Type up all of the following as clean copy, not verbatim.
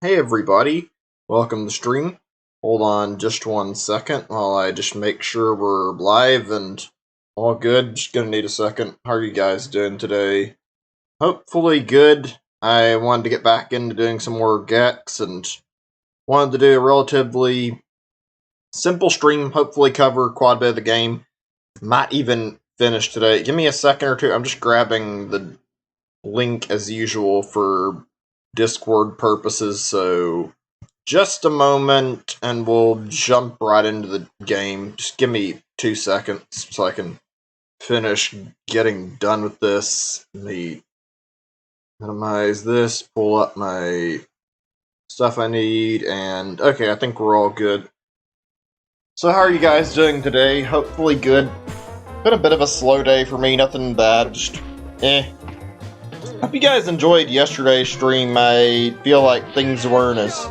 Hey everybody, welcome to the stream. Hold on just 1 second while I just make sure we're live and all good. Just gonna need a second. How are you guys doing today? Hopefully good. I wanted to get back into doing some more Gex and wanted to do a relatively simple stream, hopefully cover quite a bit of the game. Might even finish today. Give me a second or two. I'm just grabbing the link as usual for Discord purposes, so just a moment and we'll jump right into the game. Just give me 2 seconds so I can finish getting done with this. Let me minimize this, pull up my stuff I need, and okay, I think we're all good. So how are you guys doing today? Hopefully good. Been a bit of a slow day for me, nothing bad, just Hope you guys enjoyed yesterday's stream. I feel like things weren't as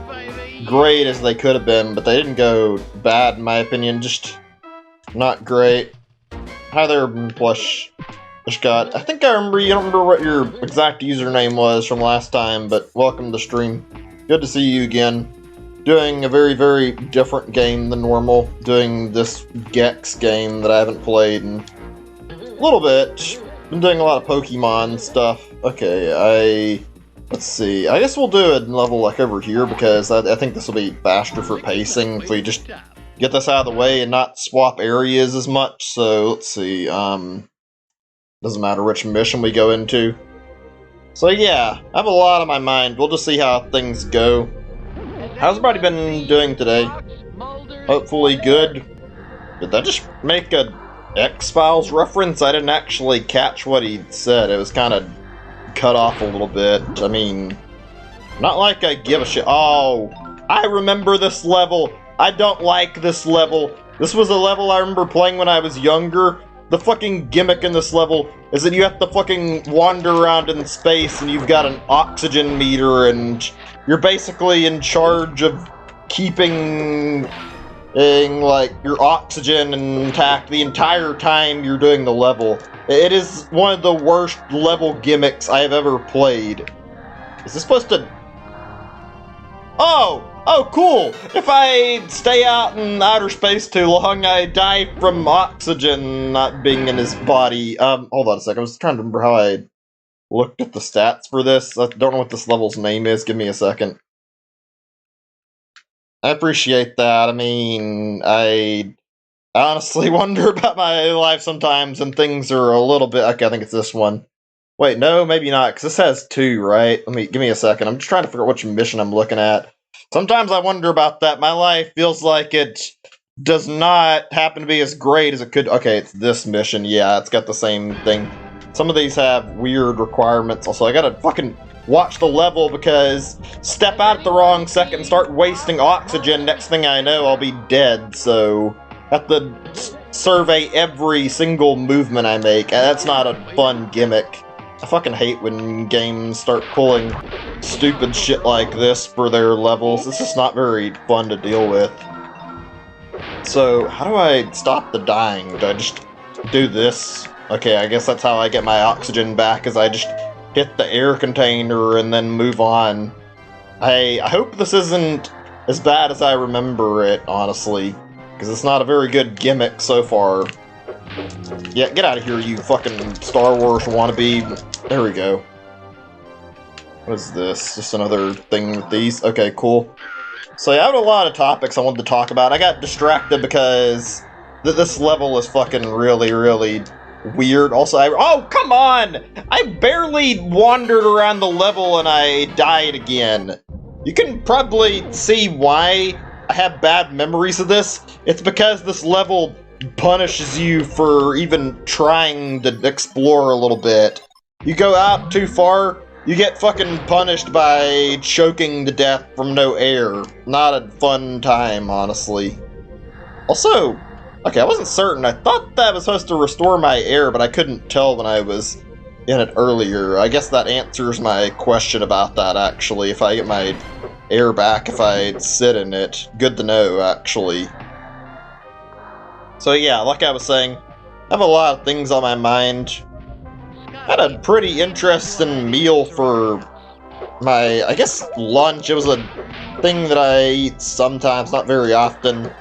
great as they could have been, but they didn't go bad in my opinion, just not great. Hi there, Plush God. I think I remember, you don't remember what your exact username was from last time, but welcome to the stream. Good to see you again. Doing a very, very different game than normal. Doing this Gex game that I haven't played in a little bit. Been doing a lot of Pokemon stuff. Okay, let's see. I guess we'll do a level like over here because I think this will be faster for pacing if we just get this out of the way and not swap areas as much. So let's see. Doesn't matter which mission we go into. So yeah, I have a lot on my mind. We'll just see how things go. How's everybody been doing today? Hopefully good. Did that just make a X-Files reference? I didn't actually catch what he said. It was kind of cut off a little bit. I mean, not like I give a shit. Oh, I remember this level. I don't like this level. This was a level I remember playing when I was younger. The fucking gimmick in this level is that you have to fucking wander around in space and you've got an oxygen meter and you're basically in charge of keeping like your oxygen intact the entire time you're doing the level. It is one of the worst level gimmicks I have ever played. Is this supposed to... Oh, cool! If I stay out in outer space too long, I die from oxygen not being in his body. Hold on a second, I was trying to remember how I looked at the stats for this. I don't know what this level's name is, give me a second. I appreciate that. I mean, I honestly wonder about my life sometimes, and things are a little bit... Okay, I think it's this one. Wait, no, maybe not, because this has 2, right? Give me a second. I'm just trying to figure out which mission I'm looking at. Sometimes I wonder about that. My life feels like it does not happen to be as great as it could... Okay, it's this mission. Yeah, it's got the same thing. Some of these have weird requirements. Also, I gotta fucking watch the level because step out at the wrong second and start wasting oxygen. Next thing I know, I'll be dead. So I have to survey every single movement I make. That's not a fun gimmick. I fucking hate when games start pulling stupid shit like this for their levels. It's just not very fun to deal with. So how do I stop the dying? Do I just do this? Okay, I guess that's how I get my oxygen back, is I just hit the air container and then move on. I hope this isn't as bad as I remember it, honestly, because it's not a very good gimmick so far. Yeah, get out of here, you fucking Star Wars wannabe. There we go. What is this? Just another thing with these? Okay, cool. So yeah, I have a lot of topics I wanted to talk about. I got distracted because this level is fucking really, really weird. Also, oh, come on! I barely wandered around the level and I died again. You can probably see why I have bad memories of this. It's because this level punishes you for even trying to explore a little bit. You go out too far, you get fucking punished by choking to death from no air. Not a fun time, honestly. Also, okay, I wasn't certain. I thought that was supposed to restore my air, but I couldn't tell when I was in it earlier. I guess that answers my question about that, actually. If I get my air back, if I sit in it. Good to know, actually. So yeah, like I was saying, I have a lot of things on my mind. Had a pretty interesting meal for my, I guess, lunch. It was a thing that I eat sometimes, not very often.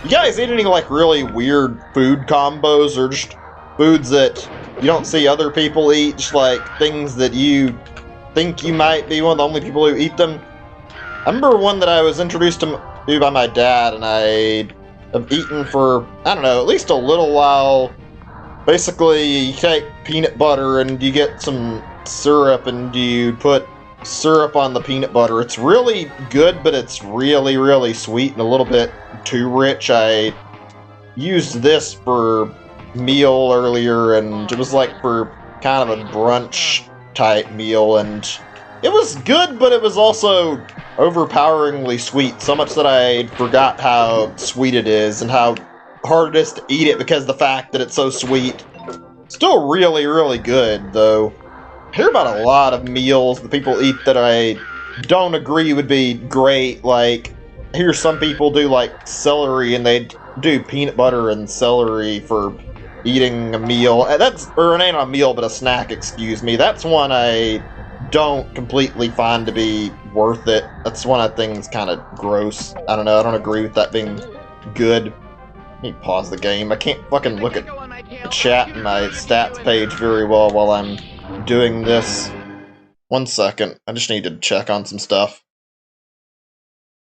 You guys eat any, like, really weird food combos, or just foods that you don't see other people eat? Just, like, things that you think you might be one of the only people who eat them? I remember one that I was introduced to by my dad, and I have eaten for, I don't know, at least a little while. Basically, you take peanut butter and you get some syrup and you put syrup on the peanut butter. It's really good, but it's really, really sweet and a little bit too rich. I used this for meal earlier, and it was like for kind of a brunch type meal, and it was good, but it was also overpoweringly sweet, so much that I forgot how sweet it is and how hard it is to eat it because of the fact that it's so sweet. Still really, really good, though. I hear about a lot of meals that people eat that I don't agree would be great. Like, I hear some people do, like, celery, and they do peanut butter and celery for eating a meal. Or it ain't a meal, but a snack, excuse me. That's one I don't completely find to be worth it. That's one I think is kind of gross. I don't know, I don't agree with that being good. Let me pause the game. I can't fucking look at the chat and my stats page very well while I'm doing this. 1 second. I just need to check on some stuff.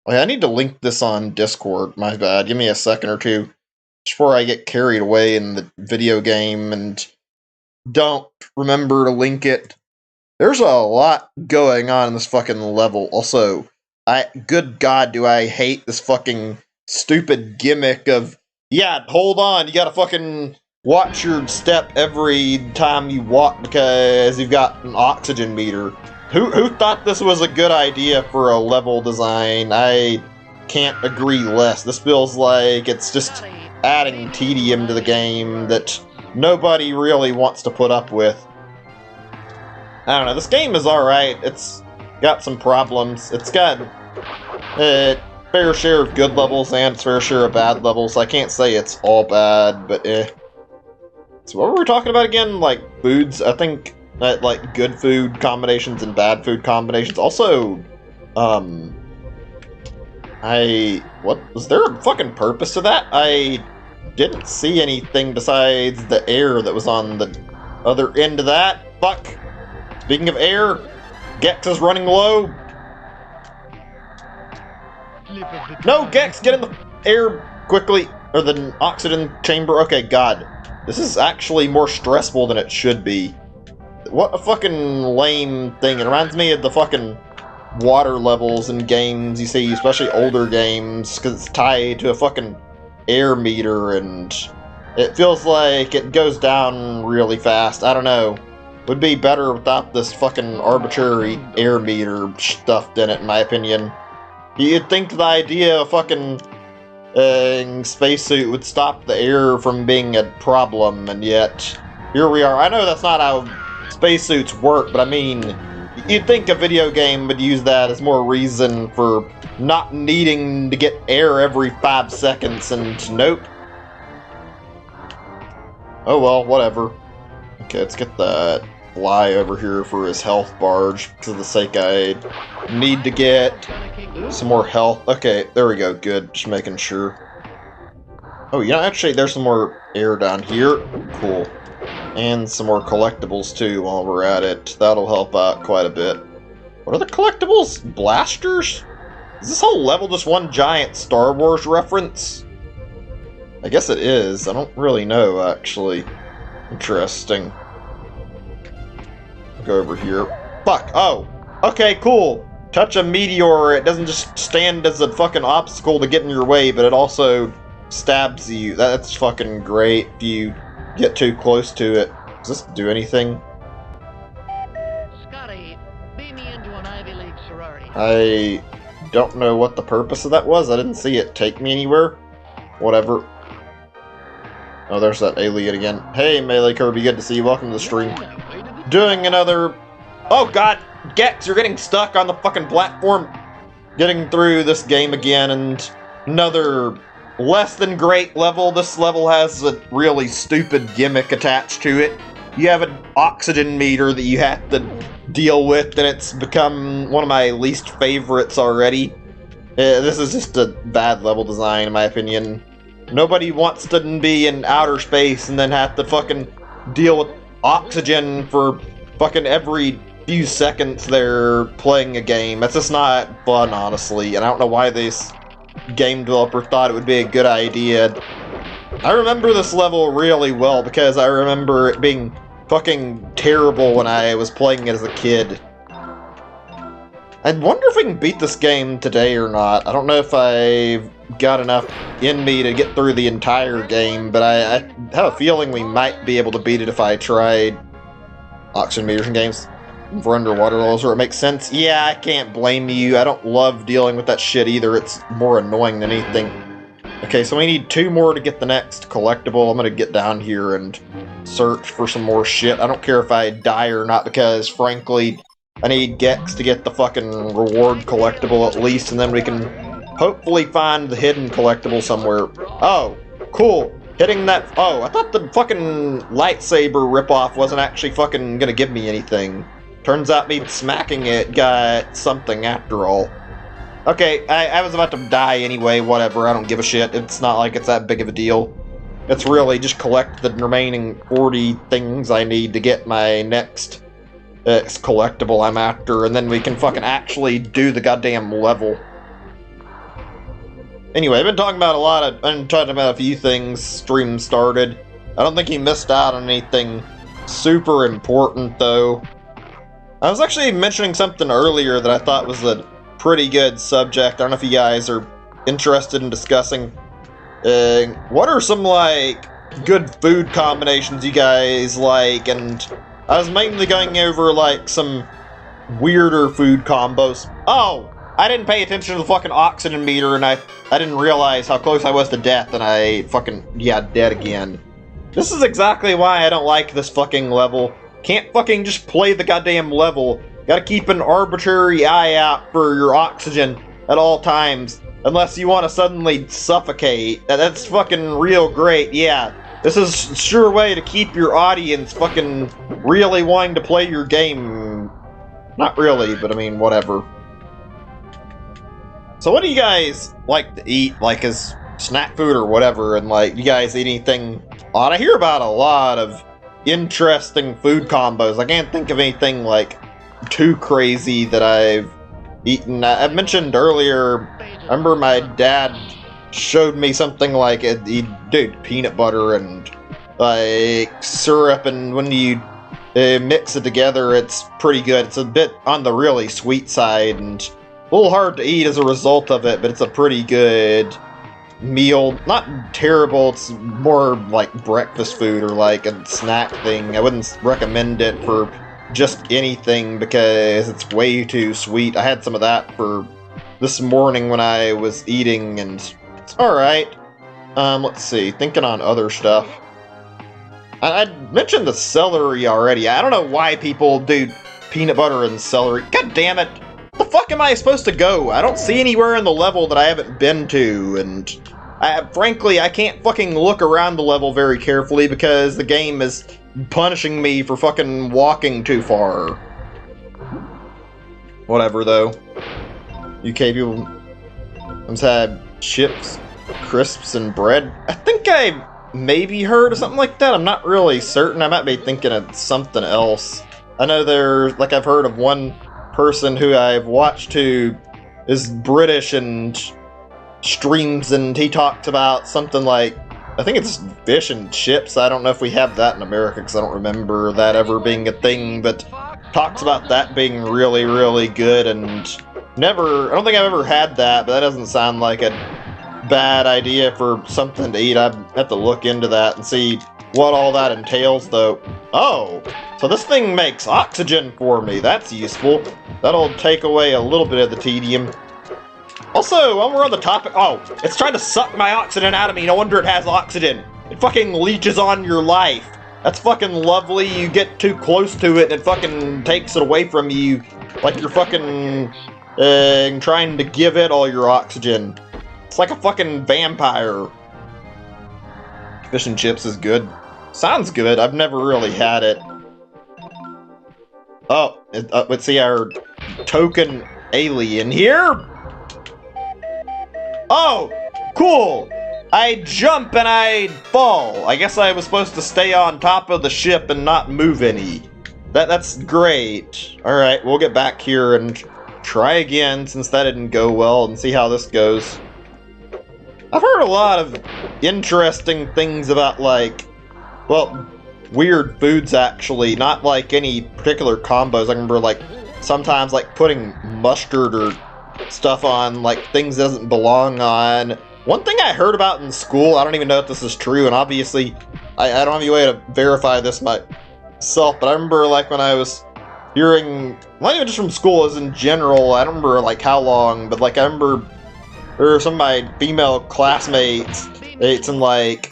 Oh yeah, I need to link this on Discord. My bad. Give me a second or two before I get carried away in the video game and don't remember to link it. There's a lot going on in this fucking level. Also, good God, do I hate this fucking stupid gimmick of, yeah, hold on, you gotta fucking watch your step every time you walk because you've got an oxygen meter. Who thought this was a good idea for a level design? I can't agree less. This feels like it's just adding tedium to the game that nobody really wants to put up with. I don't know, this game is alright. It's got some problems. It's got fair share of good levels and its fair share of bad levels. I can't say it's all bad, but So what were we talking about again? Like, foods? I think that, like, good food combinations and bad food combinations. Also, was there a fucking purpose to that? I didn't see anything besides the air that was on the other end of that. Fuck. Speaking of air, Gex is running low. No, Gex, get in the air quickly, or the oxygen chamber. Okay, God, this is actually more stressful than it should be. What a fucking lame thing. It reminds me of the fucking water levels in games you see, especially older games, because it's tied to a fucking air meter, and it feels like it goes down really fast. I don't know. Would be better without this fucking arbitrary air meter stuffed in it, in my opinion. You'd think the idea of fucking spacesuit would stop the air from being a problem, and yet here we are. I know that's not how spacesuits work, but I mean, you'd think a video game would use that as more reason for not needing to get air every 5 seconds, and nope. Oh well, whatever. Okay, let's get that fly over here for his health barge, for the sake I need to get some more health. Okay, there we go, good, just making sure. Oh, yeah, actually, there's some more air down here. Cool. And some more collectibles, too, while we're at it. That'll help out quite a bit. What are the collectibles? Blasters? Is this whole level just one giant Star Wars reference? I guess it is. I don't really know, actually. Interesting. Go over here. Fuck! Oh! Okay, cool! Touch a meteor, it doesn't just stand as a fucking obstacle to get in your way, but it also stabs you. That's fucking great if you get too close to it. Does this do anything? Scotty, beam me into an Ivy League sorority. I don't know what the purpose of that was. I didn't see it take me anywhere. Whatever. Oh, there's that alien again. Hey, Melee Kirby, good to see you. Welcome to the stream. Doing another... Oh, God! Gex, you're getting stuck on the fucking platform. Getting through this game again, and another less than great level. This level has a really stupid gimmick attached to it. You have an oxygen meter that you have to deal with, and it's become one of my least favorites already. This is just a bad level design, in my opinion. Nobody wants to be in outer space and then have to fucking deal with oxygen for fucking every few seconds they're playing a game. That's just not fun, honestly, and I don't know why this game developer thought it would be a good idea. I remember this level really well because I remember it being fucking terrible when I was playing it as a kid. I wonder if we can beat this game today or not. I don't know if I've got enough in me to get through the entire game, but I have a feeling we might be able to beat it if I tried oxygen meters in games for underwater levels where it makes sense. Yeah, I can't blame you. I don't love dealing with that shit either. It's more annoying than anything. Okay, so we need 2 more to get the next collectible. I'm gonna get down here and search for some more shit. I don't care if I die or not because, frankly, I need Gex to get the fucking reward collectible at least, and then we can hopefully find the hidden collectible somewhere. Oh, cool. Hitting that... Oh, I thought the fucking lightsaber ripoff wasn't actually fucking gonna give me anything. Turns out me smacking it got something after all. Okay, I was about to die anyway, whatever, I don't give a shit. It's not like it's that big of a deal. It's really just collect the remaining 40 things I need to get my next collectible I'm after, and then we can fucking actually do the goddamn level. Anyway, I've been talking about a few things. Stream started. I don't think he missed out on anything super important, though. I was actually mentioning something earlier that I thought was a pretty good subject. I don't know if you guys are interested in discussing. What are some, like, good food combinations you guys like? And I was mainly going over, like, some weirder food combos. Oh! I didn't pay attention to the fucking oxygen meter, and I didn't realize how close I was to death, and I fucking, yeah, dead again. This is exactly why I don't like this fucking level. Can't fucking just play the goddamn level. Gotta keep an arbitrary eye out for your oxygen at all times, unless you want to suddenly suffocate. That's fucking real great, yeah. This is a sure way to keep your audience fucking really wanting to play your game. Not really, but I mean, whatever. So what do you guys like to eat, like as snack food or whatever, and like, you guys eat anything odd? I hear about a lot of interesting food combos. I can't think of anything like too crazy that I've eaten. I mentioned earlier, I remember my dad showed me something like, dude, peanut butter and like syrup, and when you mix it together, it's pretty good. It's a bit on the really sweet side, and a little hard to eat as a result of it, but it's a pretty good meal. Not terrible, it's more like breakfast food or like a snack thing. I wouldn't recommend it for just anything because it's way too sweet. I had some of that for this morning when I was eating, and it's alright. Let's see, thinking on other stuff. I mentioned the celery already. I don't know why people do peanut butter and celery. God damn it! Where the fuck am I supposed to go? I don't see anywhere in the level that I haven't been to, and frankly, I can't fucking look around the level very carefully because the game is punishing me for fucking walking too far. Whatever, though. UK people sometimes had chips, crisps, and bread. I think I maybe heard of something like that. I'm not really certain. I might be thinking of something else. I know there's, like, I've heard of one person who I've watched who is British and streams, and he talks about something like, I think it's fish and chips. I don't know if we have that in America because I don't remember that ever being a thing, but talks about that being really, really good, and I don't think I've ever had that, but that doesn't sound like a bad idea for something to eat. I'd have to look into that and see what all that entails, though. Oh, so this thing makes oxygen for me. That's useful. That'll take away a little bit of the tedium. Also, while we're on the topic... Oh, it's trying to suck my oxygen out of me. No wonder it has oxygen. It fucking leeches on your life. That's fucking lovely. You get too close to it and it fucking takes it away from you. Like you're fucking trying to give it all your oxygen. It's like a fucking vampire. Fish and chips is good. Sounds good. I've never really had it. Oh, let's see our token alien here. Oh, cool. I jump and I fall. I guess I was supposed to stay on top of the ship and not move any. That's great. Alright, we'll get back here and try again since that didn't go well and see how this goes. I've heard a lot of interesting things about, like, well, weird foods actually, not like any particular combos. I remember, like, sometimes, like, putting mustard or stuff on, like, things that doesn't belong on. One thing I heard about in school, I don't even know if this is true, and obviously, I don't have any way to verify this myself, but I remember, like, when I was hearing, not even just from school, as in general, I don't remember, like, how long, but, like, I remember there were some of my female classmates, and, like,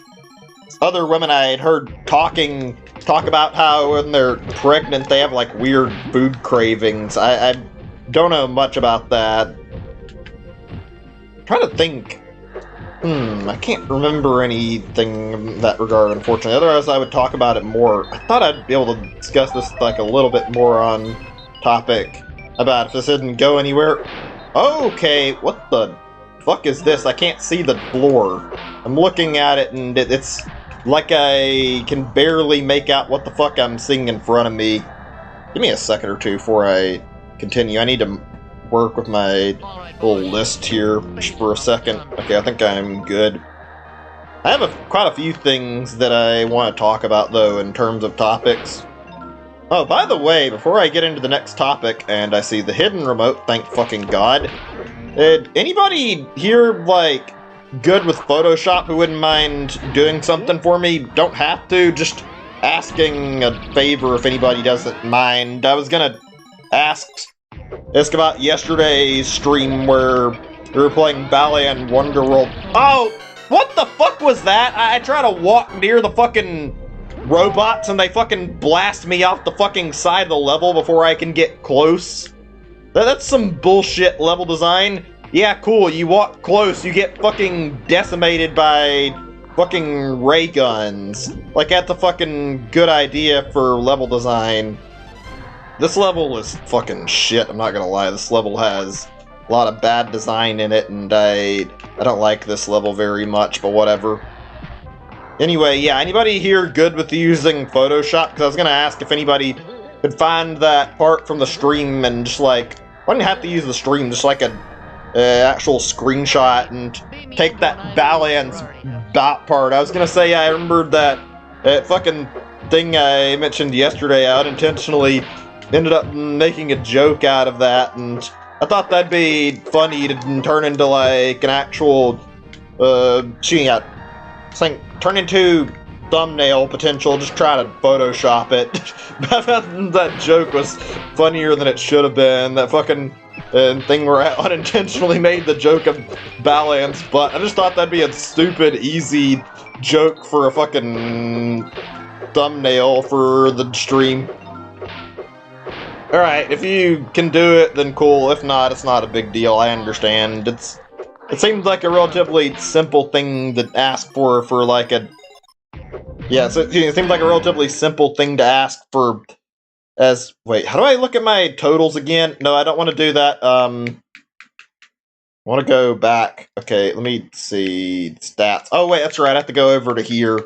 other women I had heard talk about how when they're pregnant they have, like, weird food cravings. I don't know much about that. I'm trying to think. I can't remember anything in that regard, unfortunately. Otherwise, I would talk about it more. I thought I'd be able to discuss this, like, a little bit more on topic about if this didn't go anywhere. Okay, what the fuck is this? I can't see the floor. I'm looking at it, and it's like I can barely make out what the fuck I'm seeing in front of me. Give me a second or two before I continue. I need to work with my little list here just for a second. Okay, I think I'm good. I have quite a few things that I want to talk about, though, in terms of topics. Oh, by the way, before I get into the next topic, and I see the hidden remote, thank fucking god. Anybody here, like, good with Photoshop who wouldn't mind doing something for me? Don't have to, just asking a favor if anybody doesn't mind. I was gonna ask about yesterday's stream where we were playing Ballet and Wonderworld. Oh, what the fuck was that? I try to walk near the fucking robots and they fucking blast me off the fucking side of the level before I can get close. That's some bullshit level design. Yeah, cool, you walk close, you get fucking decimated by fucking ray guns. Like, that's a fucking good idea for level design. This level is fucking shit, I'm not gonna lie. This level has a lot of bad design in it, and I don't like this level very much, but whatever. Anyway, yeah, anybody here good with using Photoshop? Because I was gonna ask if anybody could find that part from the stream and just, like, why didn't you have to use the stream, just like a actual screenshot and take that Balan's bot part. I was gonna say, I remembered that fucking thing I mentioned yesterday. I unintentionally ended up making a joke out of that, and I thought that'd be funny to turn into, like, an actual turn into thumbnail potential. Just try to Photoshop it. That joke was funnier than it should have been. That fucking thing where I unintentionally made the joke of Balan's butt. I just thought that'd be a stupid, easy joke for a fucking thumbnail for the stream. Alright, if you can do it, then cool. If not, it's not a big deal. I understand. It seems like a relatively simple thing to ask for like a... Yeah, so it seems like a relatively simple thing to ask for as... Wait, how do I look at my totals again? No, I don't want to do that. I want to go back. Okay, let me see. Stats. Oh, wait, that's right. I have to go over to here.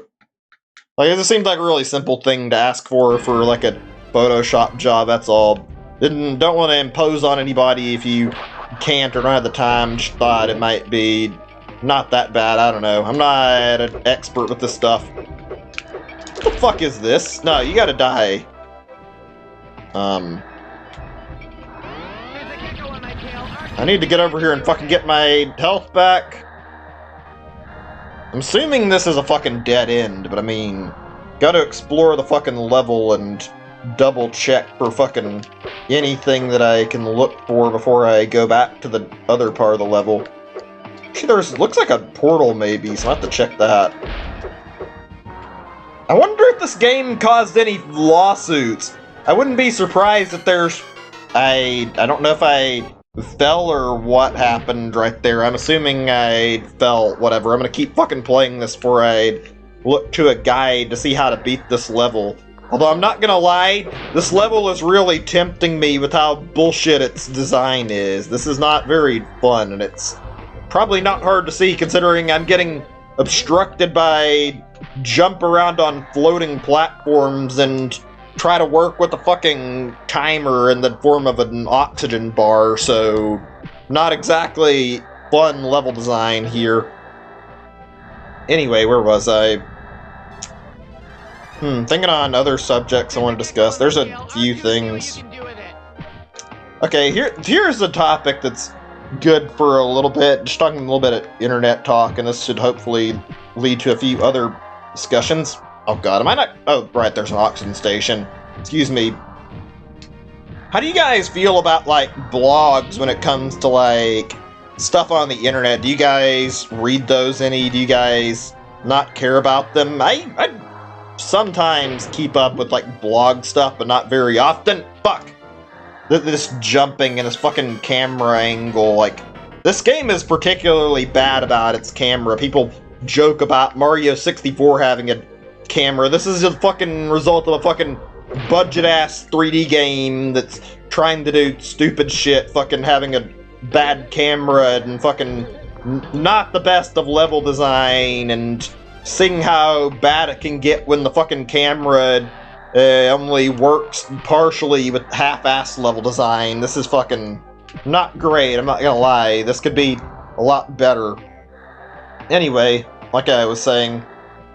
Like, it just seems like a really simple thing to ask for like a Photoshop job, that's all. Don't want to impose on anybody if you can't or don't have the time. Just thought it might be not that bad. I don't know. I'm not an expert with this stuff. What the fuck is this? No, you gotta die. I need to get over here and fucking get my health back. I'm assuming this is a fucking dead end, but I mean, gotta explore the fucking level and double check for fucking anything that I can look for before I go back to the other part of the level. Actually, looks like a portal maybe, so I'll have to check that. I wonder if this game caused any lawsuits. I wouldn't be surprised if there's... I don't know if I fell or what happened right there. I'm assuming I fell, whatever. I'm gonna keep fucking playing this before I look to a guide to see how to beat this level. Although I'm not gonna lie, this level is really tempting me with how bullshit its design is. This is not very fun, and it's probably not hard to see considering I'm getting obstructed by jump around on floating platforms and try to work with the fucking timer in the form of an oxygen bar, so not exactly fun level design here. Anyway, where was I? Thinking on other subjects I want to discuss. There's a few things. Okay, here's a topic that's good for a little bit. Just talking a little bit of internet talk, and this should hopefully lead to a few other discussions. Oh god, am I not? Oh, right, there's an oxygen station. Excuse me. How do you guys feel about, like, blogs when it comes to, like, stuff on the internet? Do you guys read those any? Do you guys not care about them? I sometimes keep up with, like, blog stuff, but not very often. Fuck! This jumping and this fucking camera angle, like, this game is particularly bad about its camera. People joke about Mario 64 having a camera. This is a fucking result of a fucking budget-ass 3D game that's trying to do stupid shit, fucking having a bad camera and fucking not the best of level design, and seeing how bad it can get when the fucking camera only works partially with half-ass level design. This is fucking not great, I'm not gonna lie. This could be a lot better. Anyway, like I was saying,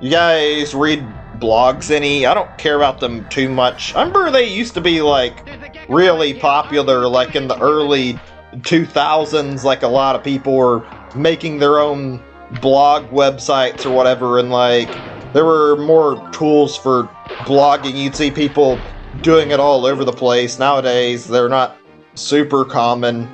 you guys read blogs any? I don't care about them too much. I remember they used to be, like, really popular, like, in the early 2000s, like, a lot of people were making their own blog websites or whatever, and, like, there were more tools for blogging. You'd see people doing it all over the place. Nowadays, they're not super common.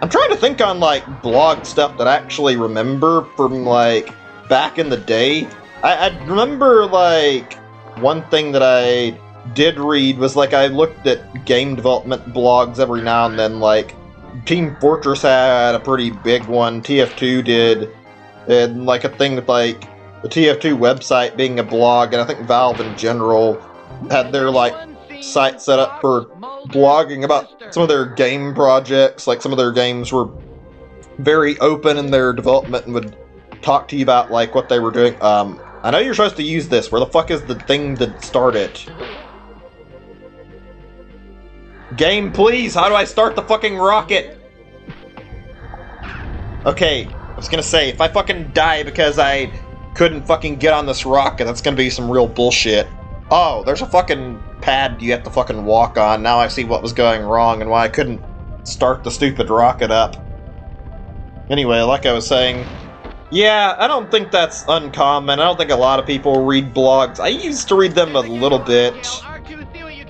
I'm trying to think on, like, blog stuff that I actually remember from, like, back in the day. I remember, like, one thing that I did read was, like, I looked at game development blogs every now and then. Like, Team Fortress had a pretty big one, TF2 did, and, like, a thing with, like, the TF2 website being a blog, and I think Valve in general had their, like, site set up for blogging about some of their game projects. Like, some of their games were very open in their development and would talk to you about, like, what they were doing. I know you're supposed to use this. Where the fuck is the thing to start it? Game, please! How do I start the fucking rocket? Okay, I was gonna say, if I fucking die because I couldn't fucking get on this rocket, that's gonna be some real bullshit. Oh, there's a fucking pad you have to fucking walk on. Now I see what was going wrong and why I couldn't start the stupid rocket up. Anyway, like I was saying, yeah, I don't think that's uncommon. I don't think a lot of people read blogs. I used to read them a little bit.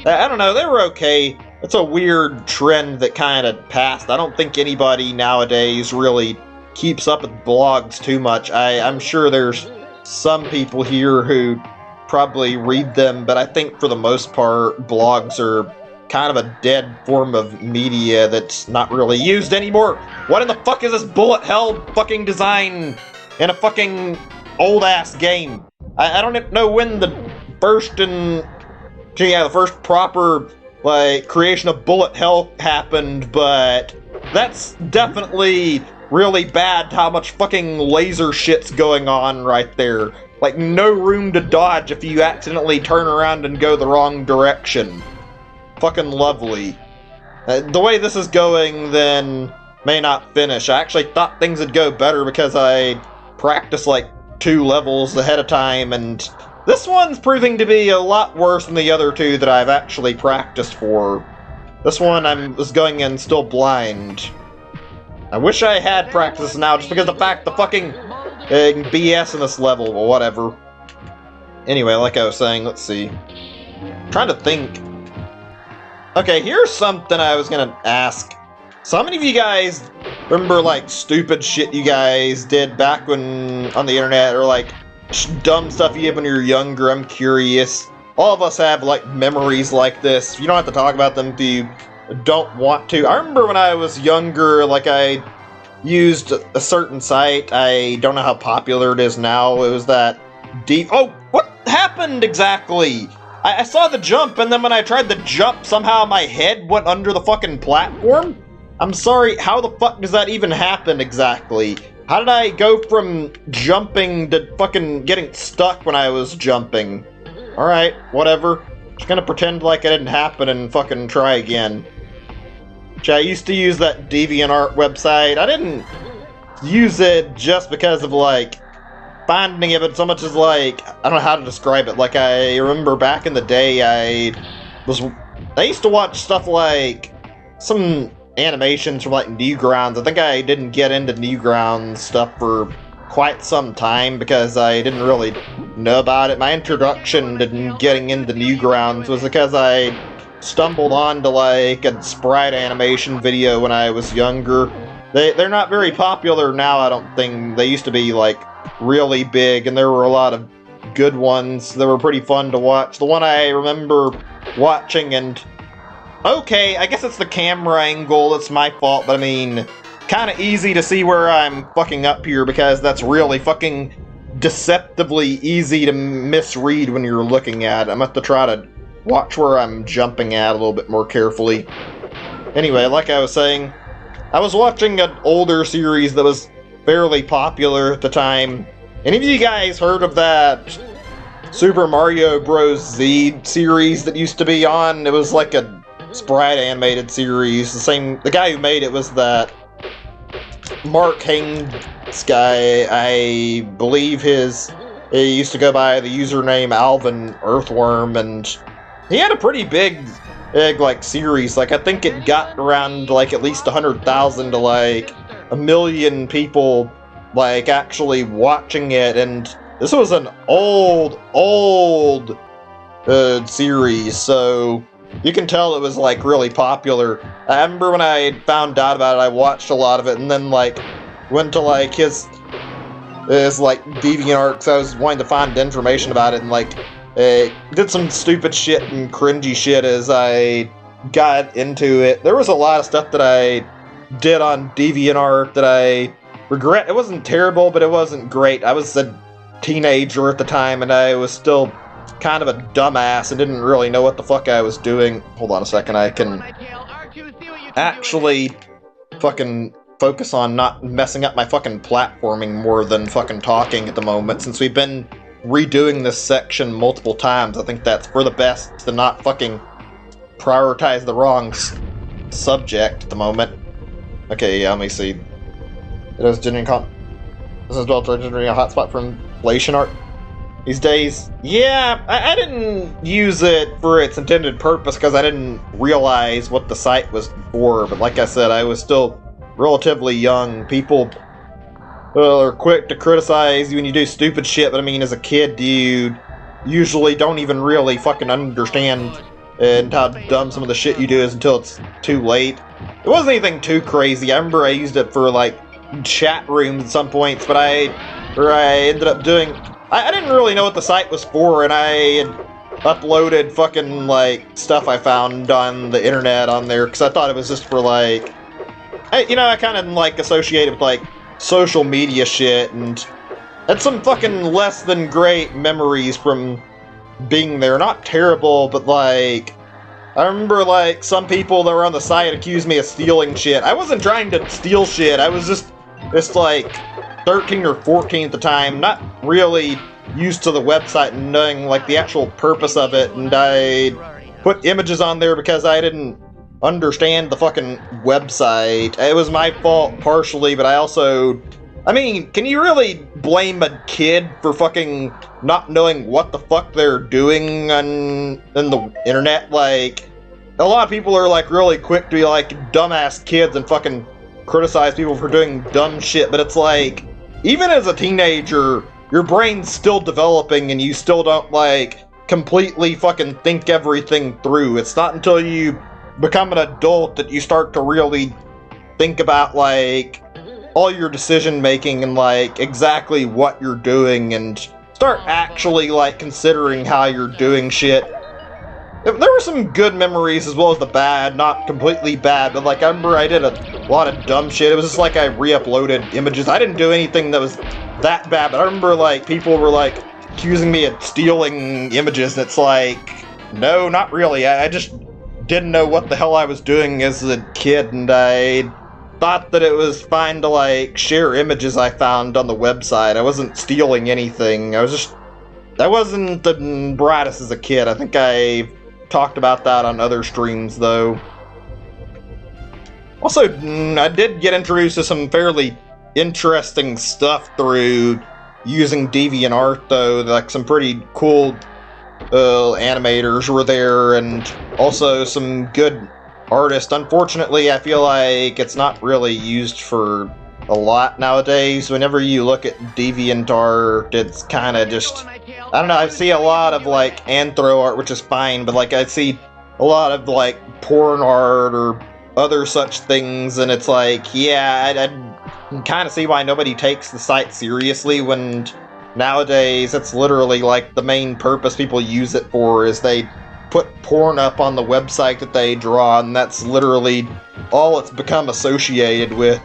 I don't know, they were okay. It's a weird trend that kind of passed. I don't think anybody nowadays really keeps up with blogs too much. I'm sure there's some people here who probably read them, but I think for the most part, blogs are kind of a dead form of media that's not really used anymore. What in the fuck is this bullet hell fucking design in a fucking old-ass game? I don't know when the first proper, like, creation of bullet hell happened, but that's definitely really bad how much fucking laser shit's going on right there. Like, no room to dodge if you accidentally turn around and go the wrong direction. Fucking lovely. The way this is going, then, may not finish. I actually thought things would go better because I practiced, like, 2 levels ahead of time, and this one's proving to be a lot worse than the other 2 that I've actually practiced for. This one I was going in still blind. I wish I had practiced now, just because of the fact the fucking BS in this level, or whatever. Anyway, like I was saying, let's see. I'm trying to think. Okay, here's something I was gonna ask. So how many of you guys remember, like, stupid shit you guys did back when on the internet, or, like, dumb stuff you did when you were younger? I'm curious. All of us have, like, memories like this. You don't have to talk about them if you don't want to. I remember when I was younger, like, I used a certain site. I don't know how popular it is now. It was that deep... Oh, what happened exactly? I saw the jump, and then when I tried to jump, somehow my head went under the fucking platform? I'm sorry, how the fuck does that even happen exactly? How did I go from jumping to fucking getting stuck when I was jumping? Alright, whatever. Just gonna pretend like it didn't happen and fucking try again. I used to use that DeviantArt website. I didn't use it just because of, like, finding it, but so much as, like, I don't know how to describe it. Like, I remember back in the day, I used to watch stuff like some animations from, like, Newgrounds. I think I didn't get into Newgrounds stuff for quite some time because I didn't really know about it. My introduction to getting into Newgrounds was because I stumbled onto, like, a sprite animation video when I was younger. They're not very popular now, I don't think. They used to be, like, really big, and there were a lot of good ones that were pretty fun to watch. The one I remember watching, and okay, I guess it's the camera angle, it's my fault, but I mean, kind of easy to see where I'm fucking up here, because that's really fucking deceptively easy to misread when you're looking at it. I'm gonna have to try to watch where I'm jumping at a little bit more carefully. Anyway, like I was saying, I was watching an older series that was fairly popular at the time. Any of you guys heard of that Super Mario Bros. Z series that used to be on? It was like a sprite animated series. The guy who made it was that Mark Haynes guy. I believe he used to go by the username Alvin Earthworm, and he had a pretty big like series. Like, I think it got around like at least 100,000 to like 1 million people like actually watching it, and this was an old series, so you can tell it was like really popular. I remember when I found out about it, I watched a lot of it, and then like went to like his like DeviantArt because I was wanting to find information about it, and like did some stupid shit and cringy shit as I got into it. There was a lot of stuff that I did on DeviantArt that I regret. It wasn't terrible, but it wasn't great. I was a teenager at the time, and I was still kind of a dumbass and didn't really know what the fuck I was doing. Hold on a second, I can actually fucking focus on not messing up my fucking platforming more than fucking talking at the moment, since we've been redoing this section multiple times. I think that's for the best to not fucking prioritize the wrong subject at the moment. Okay, yeah, let me see. It is generating this is well generating a hotspot for inflation art these days. Yeah, I didn't use it for its intended purpose because I didn't realize what the site was for, but like I said, I was still relatively young. People are quick to criticize you when you do stupid shit, but I mean, as a kid, you usually don't even really fucking understand and how dumb some of the shit you do is until it's too late. It wasn't anything too crazy. I remember I used it for like chat rooms at some points, but I ended up doing, I didn't really know what the site was for, and I had uploaded fucking like stuff I found on the internet on there because I thought it was just for like, I kind of like associated with like social media shit, and had some fucking less than great memories from being there. Not terrible, but like, I remember like some people that were on the site accused me of stealing shit. I wasn't trying to steal shit. I was just like 13 or 14 at the time, not really used to the website and knowing like the actual purpose of it, and I put images on there because I didn't understand the fucking website. It was my fault partially, but I mean, can you really blame a kid for fucking not knowing what the fuck they're doing on the internet? Like, a lot of people are like really quick to be like dumbass kids and fucking criticize people for doing dumb shit, but it's like, even as a teenager, your brain's still developing and you still don't like completely fucking think everything through. It's not until you become an adult that you start to really think about like all your decision making and like exactly what you're doing, and start actually like considering how you're doing shit. There were some good memories as well as the bad, not completely bad, but like I remember I did a lot of dumb shit. It was just like I re-uploaded images. I didn't do anything that was that bad, but I remember like people were like accusing me of stealing images, and it's like, No, not really. I just didn't know what the hell I was doing as a kid, and I thought that it was fine to, like, share images I found on the website. I wasn't stealing anything. I wasn't the brightest as a kid. I think I talked about that on other streams, though. Also, I did get introduced to some fairly interesting stuff through using DeviantArt, though. Like, some pretty cool animators were there, and also some good artists. Unfortunately, I feel like it's not really used for a lot nowadays. Whenever you look at DeviantArt, it's kind of just, I don't know, I see a lot of, like, anthro art, which is fine, but, like, I see a lot of, like, porn art or other such things, and it's like, yeah, I kind of see why nobody takes the site seriously when nowadays it's literally, like, the main purpose people use it for is they put porn up on the website that they draw, and that's literally all it's become associated with.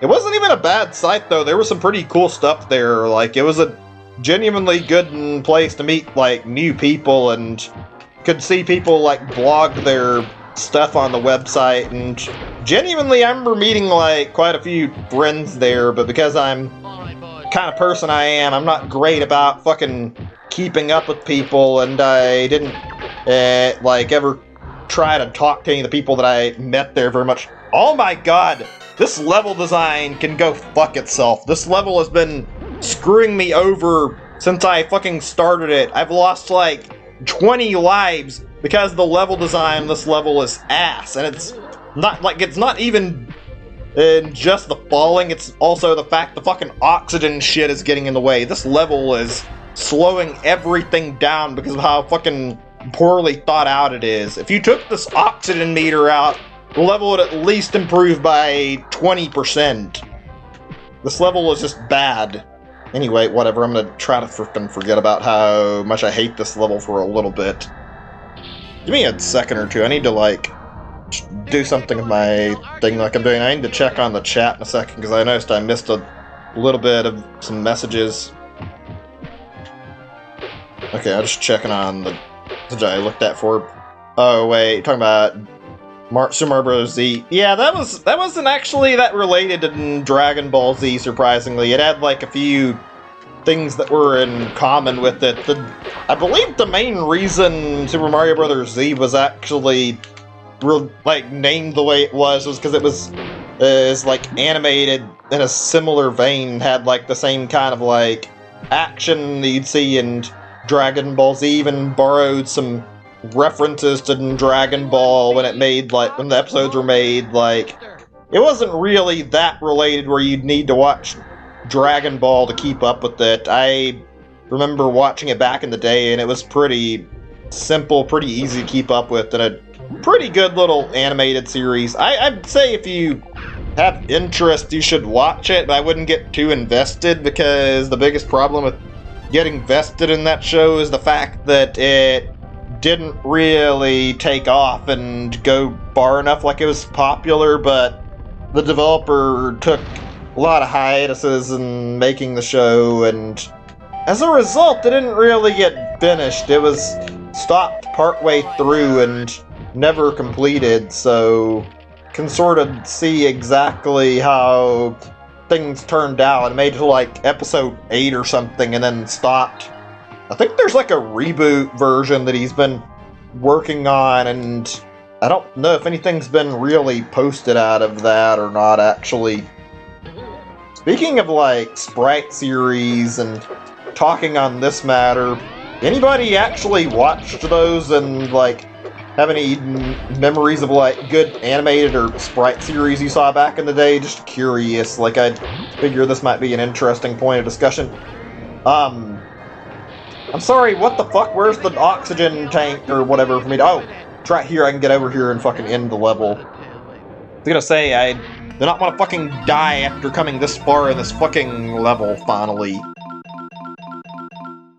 It wasn't even a bad site, though. There was some pretty cool stuff there. Like, it was a genuinely good place to meet, like, new people, and could see people, like, blog their stuff on the website, and genuinely I remember meeting, like, quite a few friends there, but because I'm the kind of person I am, I'm not great about fucking keeping up with people, and I didn't, like, ever try to talk to any of the people that I met there very much. Oh my god! This level design can go fuck itself. This level has been screwing me over since I fucking started it. I've lost, like, 20 lives because the level design this level is ass, and it's not, like, it's not even just the falling, it's also the fact the fucking oxygen shit is getting in the way. This level is slowing everything down because of how fucking poorly thought out it is. If you took this oxygen meter out, the level would at least improve by 20%. This level is just bad. Anyway, whatever, I'm gonna try to frickin' forget about how much I hate this level for a little bit. Give me a second or two. I need to, like, do something with my thing like I'm doing. I need to check on the chat in a second, because I noticed I missed a little bit of some messages. Okay, I'm just checking on the message I looked at for. Oh, wait, talking about Super Mario Bros. Z. Yeah, that wasn't actually that related to Dragon Ball Z, surprisingly. It had, like, a few things that were in common with it. I believe the main reason Super Mario Bros. Z was actually named the way it was because it was like animated in a similar vein, had like the same kind of like action that you'd see in Dragon Ball Z, even borrowed some references to Dragon Ball when the episodes were made. Like, it wasn't really that related where you'd need to watch Dragon Ball to keep up with it. I remember watching it back in the day, and it was pretty simple, pretty easy to keep up with, and a pretty good little animated series. I'd say if you have interest, you should watch it, but I wouldn't get too invested, because the biggest problem with getting vested in that show is the fact that it didn't really take off and go far enough. Like, it was popular, but the developer took a lot of hiatuses in making the show, and as a result, it didn't really get finished. It was stopped partway through and never completed, so can sort of see exactly how things turned out. It made it to like episode 8 or something and then stopped. I think there's like a reboot version that he's been working on, and I don't know if anything's been really posted out of that or not, actually. Speaking of like sprite series and talking on this matter, anybody actually watched those and like have any memories of like good animated or sprite series you saw back in the day? Just curious, like I figure this might be an interesting point of discussion. I'm sorry, what the fuck? Where's the oxygen tank or whatever for me to... Oh, it's right here. I can get over here and fucking end the level. I was gonna say, I do not want to fucking die after coming this far in this fucking level, finally.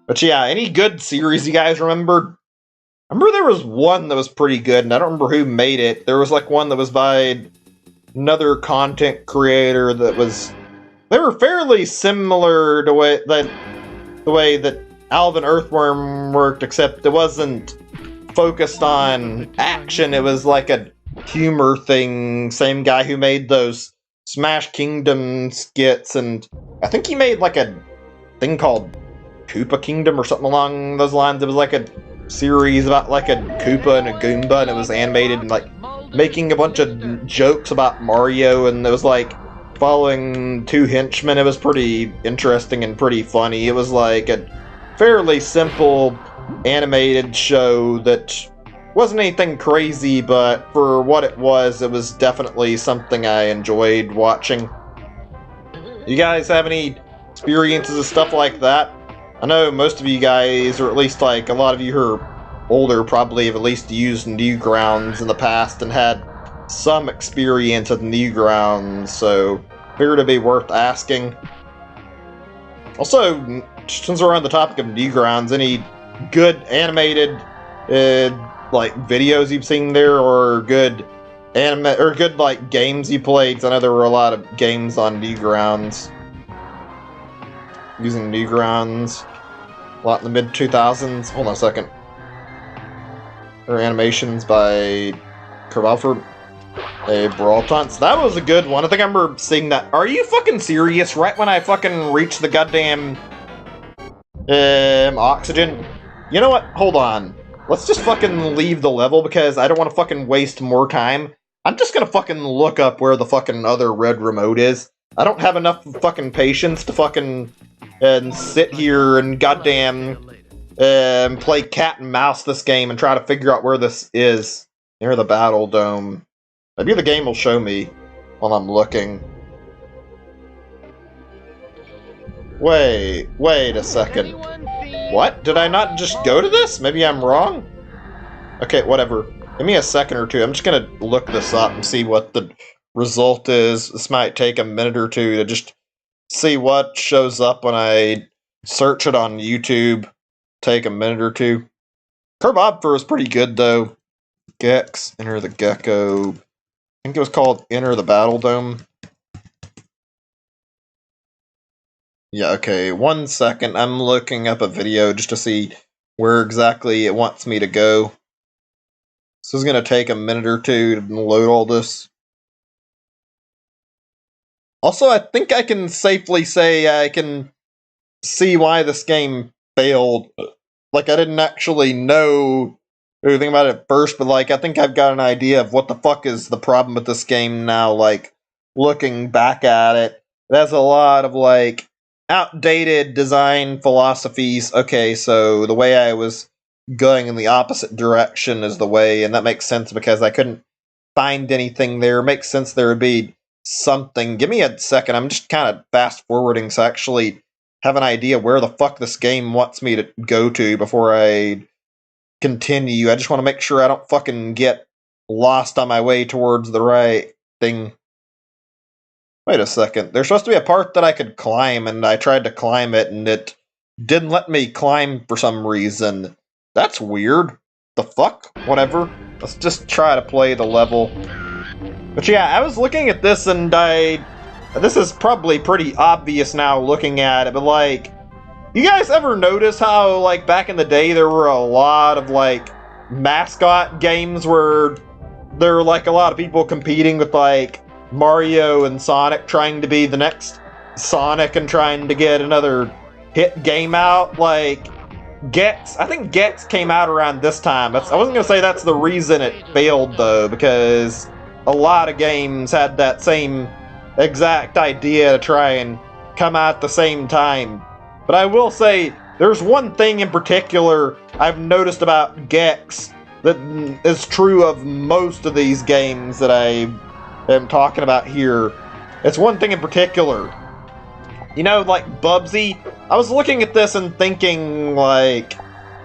But yeah, any good series you guys remember? I remember there was one that was pretty good, and I don't remember who made it. There was like one that was by another content creator that was... They were fairly similar to the way that Alvin Earthworm worked, except it wasn't focused on action. It was like a humor thing. Same guy who made those Smash Kingdom skits, and I think he made like a thing called Koopa Kingdom or something along those lines. It was like a series about like a Koopa and a Goomba, and it was animated and like making a bunch of jokes about Mario, and it was like following two henchmen. It was pretty interesting and pretty funny. It was like a fairly simple animated show that wasn't anything crazy, but for what it was definitely something I enjoyed watching. You guys have any experiences of stuff like that? I know most of you guys, or at least like a lot of you who are older, probably have at least used Newgrounds in the past and had some experience with Newgrounds, so figured it'd be worth asking. Also, since we're on the topic of Newgrounds, any good animated like videos you've seen there, or good like games you played? 'Cause I know there were a lot of games on Newgrounds. Using Newgrounds a lot in the mid-2000s. Hold on a second. There are animations by Kerbalford. A Brawl Taunts. That was a good one. I think I remember seeing that. Are you fucking serious? Right when I fucking reached the goddamn oxygen? You know what? Hold on. Let's just fucking leave the level because I don't want to fucking waste more time. I'm just gonna fucking look up where the fucking other red remote is. I don't have enough fucking patience to fucking sit here and goddamn play cat and mouse this game and try to figure out where this is. Near the Battle Dome. Maybe the game will show me while I'm looking. Wait a second. What? Did I not just go to this? Maybe I'm wrong? Okay, whatever. Give me a second or two. I'm just gonna look this up and see what the result is. This might take a minute or two to just see what shows up when I search it on YouTube. Take a minute or two. Kerbobfer was pretty good though. Gex, Enter the Gecko. I think it was called Enter the Battle Dome. Yeah, okay, 1 second. I'm looking up a video just to see where exactly it wants me to go. This is going to take a minute or two to load all this. Also, I think I can safely say I can see why this game failed. Like, I didn't actually know anything about it at first, but like, I think I've got an idea of what the fuck is the problem with this game now, like, looking back at it. It has a lot of, like, outdated design philosophies. Okay, so the way I was going in the opposite direction is the way, and that makes sense because I couldn't find anything there. It makes sense there would be something. Give me a second. I'm just kind of fast forwarding so I actually have an idea where the fuck this game wants me to go to before I continue. I just want to make sure I don't fucking get lost on my way towards the right thing. Wait a second. There's supposed to be a part that I could climb, and I tried to climb it, and it didn't let me climb for some reason. That's weird. The fuck? Whatever. Let's just try to play the level. But yeah, I was looking at this, and this is probably pretty obvious now looking at it, but like, you guys ever notice how, like, back in the day there were a lot of, like, mascot games where there were, like, a lot of people competing with, like, Mario and Sonic trying to be the next Sonic and trying to get another hit game out? Like, Gex, I think Gex came out around this time. I wasn't going to say that's the reason it failed, though, because a lot of games had that same exact idea to try and come out at the same time. But I will say, there's one thing in particular I've noticed about Gex that is true of most of these games that I am talking about here. It's one thing in particular. You know, like Bubsy, I was looking at this and thinking, like,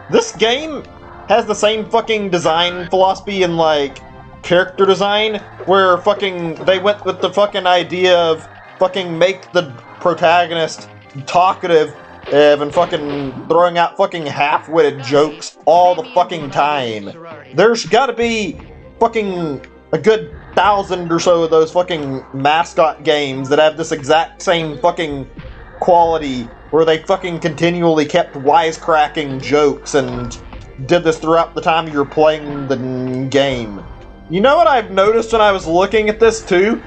this game has the same fucking design philosophy and, like, character design, where fucking they went with the fucking idea of fucking make the protagonist talkative and fucking throwing out fucking half-witted jokes all the fucking time. There's gotta be fucking a good 1,000 or so of those fucking mascot games that have this exact same fucking quality where they fucking continually kept wisecracking jokes and did this throughout the time you were playing the game. You know what I've noticed when I was looking at this too?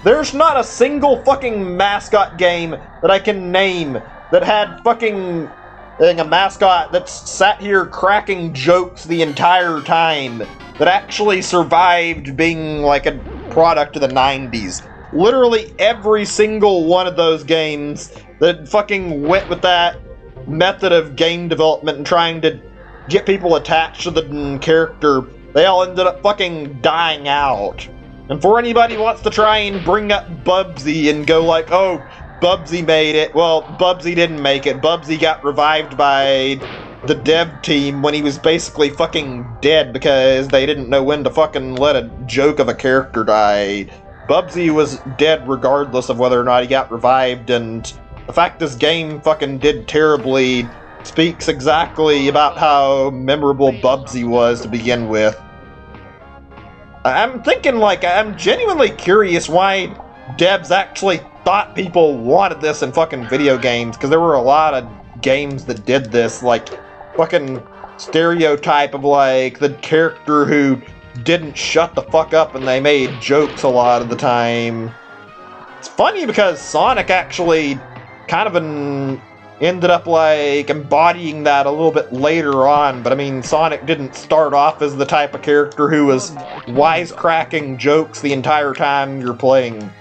There's not a single fucking mascot game that I can name that had fucking a mascot that's sat here cracking jokes the entire time that actually survived being like a product of the 90s. Literally every single one of those games that fucking went with that method of game development and trying to get people attached to the character, they all ended up fucking dying out. And for anybody who wants to try and bring up Bubsy and go like, oh, Bubsy made it. Well, Bubsy didn't make it. Bubsy got revived by the dev team when he was basically fucking dead because they didn't know when to fucking let a joke of a character die. Bubsy was dead regardless of whether or not he got revived, and the fact this game fucking did terribly speaks exactly about how memorable Bubsy was to begin with. I'm thinking, like, I'm genuinely curious why devs actually thought people wanted this in fucking video games, because there were a lot of games that did this, like, fucking stereotype of, like, the character who didn't shut the fuck up and they made jokes a lot of the time. It's funny because Sonic actually kind of ended up like embodying that a little bit later on, but I mean, Sonic didn't start off as the type of character who was wisecracking jokes the entire time you're playing.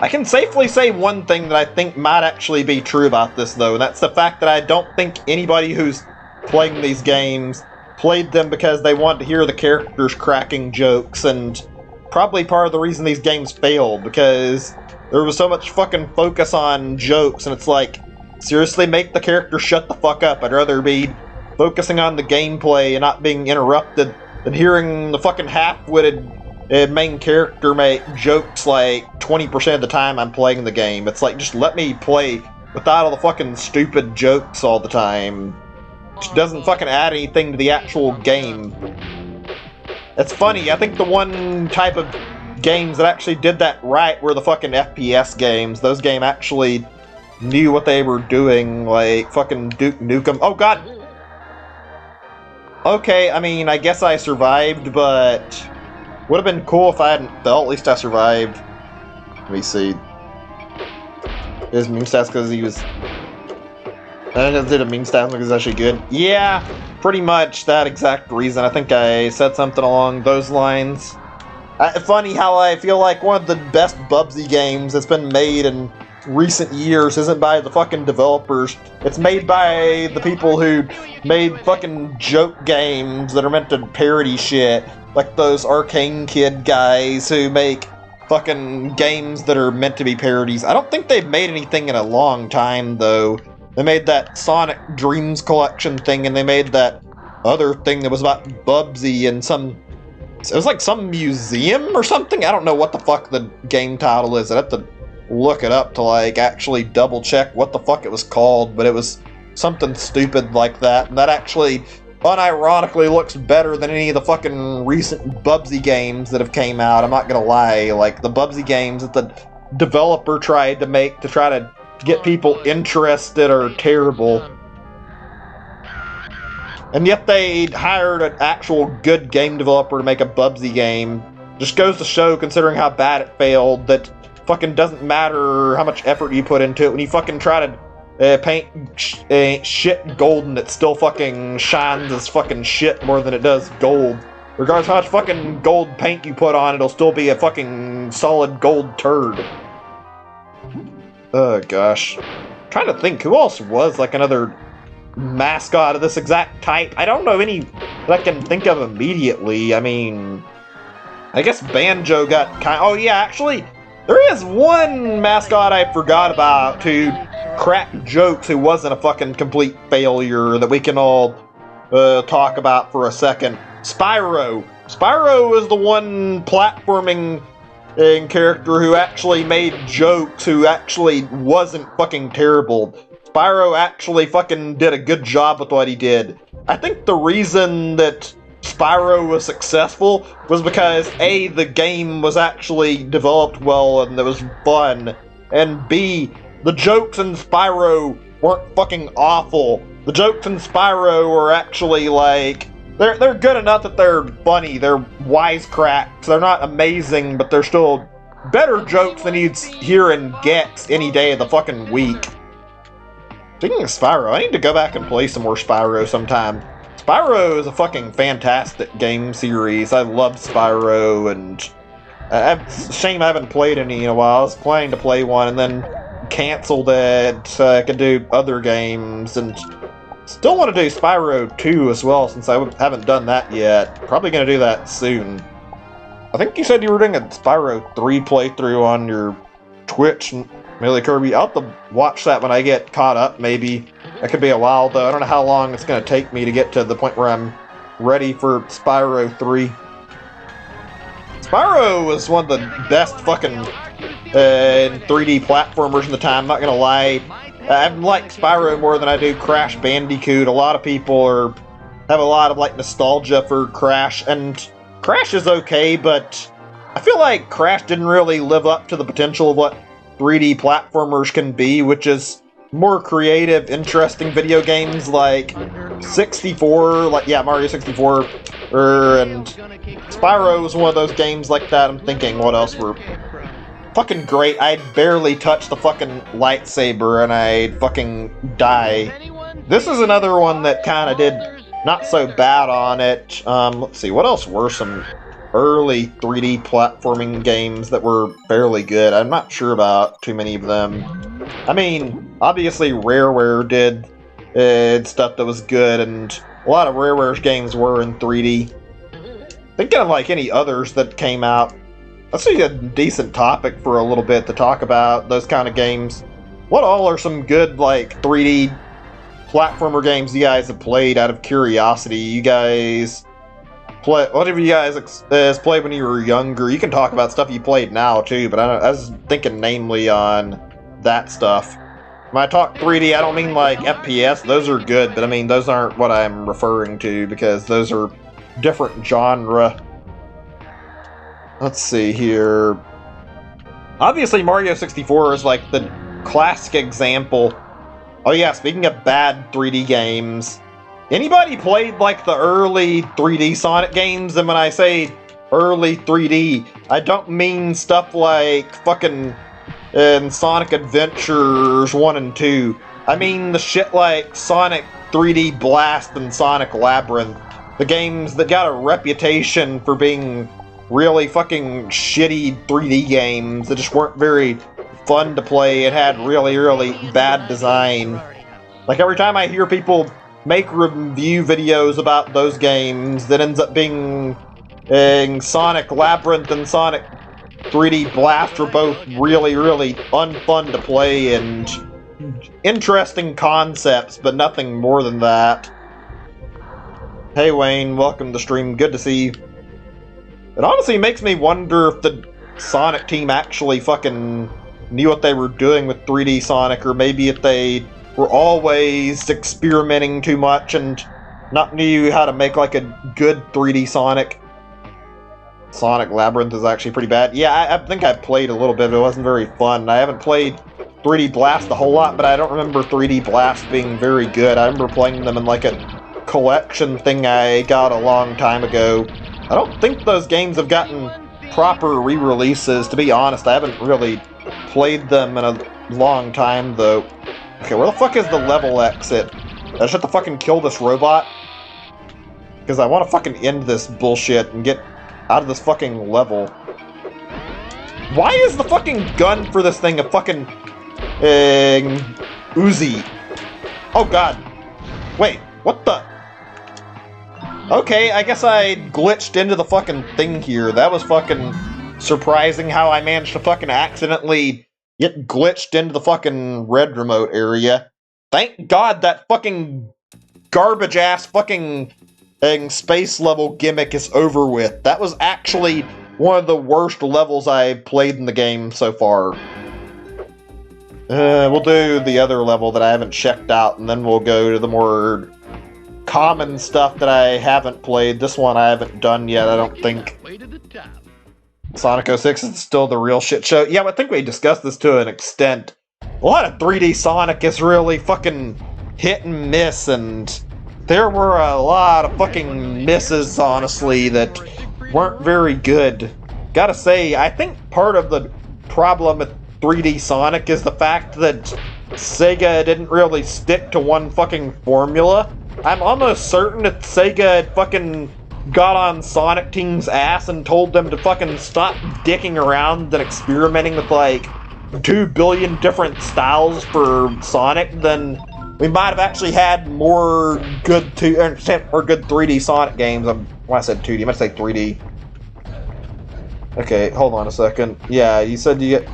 I can safely say one thing that I think might actually be true about this though, and that's the fact that I don't think anybody who's playing these games played them because they wanted to hear the characters cracking jokes, and probably part of the reason these games failed, because there was so much fucking focus on jokes, and it's like, seriously, make the character shut the fuck up. I'd rather be focusing on the gameplay and not being interrupted than hearing the fucking half-witted main character make jokes like 20% of the time I'm playing the game. It's like, just let me play without all the fucking stupid jokes all the time. Which doesn't fucking add anything to the actual game. It's funny, I think the one type of games that actually did that right were the fucking FPS games. Those games actually knew what they were doing, like fucking Duke Nukem. Oh god! Okay, I mean, I guess I survived, but would have been cool if I hadn't fell. At least I survived. Let me see. His meme stats because he was... I did a meme stat because it's actually good. Yeah, pretty much that exact reason. I think I said something along those lines. Funny how I feel like one of the best Bubsy games that's been made in recent years isn't by the fucking developers. It's made by the people who made fucking joke games that are meant to parody shit. Like those Arcane Kid guys who make fucking games that are meant to be parodies. I don't think they've made anything in a long time, though. They made that Sonic Dreams Collection thing, and they made that other thing that was about Bubsy and some... It was like some museum or something? I don't know what the fuck the game title is. I'd have to look it up to, like, actually double check what the fuck it was called, but it was something stupid like that. And that actually, unironically, looks better than any of the fucking recent Bubsy games that have came out. I'm not gonna lie. Like, the Bubsy games that the developer tried to make to try to get people interested are terrible. And yet they hired an actual good game developer to make a Bubsy game. Just goes to show, considering how bad it failed, that fucking doesn't matter how much effort you put into it. When you fucking try to paint shit golden, it still fucking shines as fucking shit more than it does gold. Regardless of how much fucking gold paint you put on, it'll still be a fucking solid gold turd. Oh gosh. I'm trying to think, who else was like another mascot of this exact type? I don't know any that I can think of immediately. I mean, I guess Banjo got kind of... Oh yeah, actually, there is one mascot I forgot about who cracked jokes who wasn't a fucking complete failure that we can all talk about for a second. Spyro. Spyro is the one platforming character who actually made jokes, who actually wasn't fucking terrible. Spyro actually fucking did a good job with what he did. I think the reason that Spyro was successful was because A, the game was actually developed well and it was fun, and B, the jokes in Spyro weren't fucking awful. The jokes in Spyro are actually like, they're good enough that they're funny. They're wisecracks. They're not amazing, but they're still better jokes than you'd hear in Gex any day of the fucking week. Speaking of Spyro, I need to go back and play some more Spyro sometime. Spyro is a fucking fantastic game series. I love Spyro, and it's a shame I haven't played any in a while. I was planning to play one and then canceled it so I could do other games, and still want to do Spyro 2 as well since I haven't done that yet. Probably going to do that soon. I think you said you were doing a Spyro 3 playthrough on your Twitch, Millie Kirby. I'll have to watch that when I get caught up, maybe. That could be a while, though. I don't know how long it's going to take me to get to the point where I'm ready for Spyro 3. Spyro was one of the best fucking 3D platformers in the time, not going to lie. I like Spyro more than I do Crash Bandicoot. A lot of people have a lot of like nostalgia for Crash, and Crash is okay, but I feel like Crash didn't really live up to the potential of what 3D platformers can be, which is more creative, interesting video games like 64, Mario 64, and Spyro was one of those games like that. I'm thinking what else were fucking great. I'd barely touch the fucking lightsaber and I'd fucking die. This is another one that kind of did not so bad on it. Let's see, what else were some early 3D platforming games that were fairly good? I'm not sure about too many of them. I mean, obviously Rareware did stuff that was good, and a lot of Rareware's games were in 3D. Thinking of like any others that came out. Let's see a decent topic for a little bit to talk about those kind of games. What all are some good like 3D platformer games you guys have played out of curiosity? You guys play, whatever you guys played when you were younger. You can talk about stuff you played now too, but I was thinking namely on that stuff. When I talk 3D, I don't mean like FPS. Those are good, but I mean those aren't what I'm referring to because those are different genre. Let's see here. Obviously, Mario 64 is like the classic example. Oh yeah, speaking of bad 3D games, anybody played like the early 3D Sonic games? And when I say early 3D, I don't mean stuff like fucking Sonic Adventures 1 and 2. I mean the shit like Sonic 3D Blast and Sonic Labyrinth. The games that got a reputation for being really fucking shitty 3D games that just weren't very fun to play and had really, really bad design. Like every time I hear people make review videos about those games, that ends up being Sonic Labyrinth and Sonic 3D Blast are both really, really unfun to play and interesting concepts, but nothing more than that. Hey Wayne, welcome to the stream. Good to see you. It honestly makes me wonder if the Sonic team actually fucking knew what they were doing with 3D Sonic, or maybe if they were always experimenting too much and not knew how to make like a good 3D Sonic. Sonic Labyrinth is actually pretty bad. Yeah, I think I played a little bit, but it wasn't very fun. I haven't played 3D Blast a whole lot, but I don't remember 3D Blast being very good. I remember playing them in like a collection thing I got a long time ago. I don't think those games have gotten proper re-releases, to be honest. I haven't really played them in a long time, though. Okay, where the fuck is the level exit? I just have to fucking kill this robot? Because I want to fucking end this bullshit and get out of this fucking level. Why is the fucking gun for this thing a fucking Uzi? Oh god. Wait, what the? Okay, I guess I glitched into the fucking thing here. That was fucking surprising how I managed to fucking accidentally get glitched into the fucking red remote area. Thank God that fucking garbage-ass fucking space level gimmick is over with. That was actually one of the worst levels I've played in the game so far. We'll do the other level that I haven't checked out, and then we'll go to the more common stuff that I haven't played. This one I haven't done yet, I don't think. Sonic 06 is still the real shit show. Yeah, I think we discussed this to an extent. a lot of 3D Sonic is really fucking hit and miss, and there were a lot of fucking misses, honestly, that weren't very good. Gotta say, I think part of the problem with 3D Sonic is the fact that Sega didn't really stick to one fucking formula. I'm almost certain that Sega had fucking got on Sonic Team's ass and told them to fucking stop dicking around and experimenting with like 2 billion different styles for Sonic, then we might have actually had more good good 3D Sonic games. When I said 2D, I meant to say 3D. Okay, hold on a second. Yeah, you said you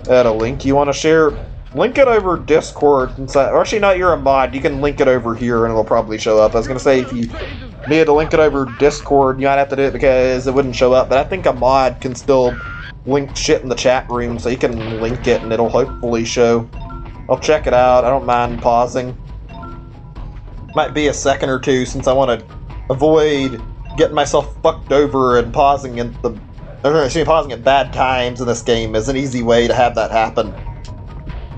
had a link you want to share? Link it over Discord. Or actually, not, you're a mod. You can link it over here and it'll probably show up. I was going to say, if you needed to link it over Discord, you might have to do it because it wouldn't show up. But I think a mod can still link shit in the chat room, so you can link it and it'll hopefully show. I'll check it out. I don't mind pausing. Might be a second or two since I want to avoid getting myself fucked over and pausing pausing at bad times in this game is an easy way to have that happen.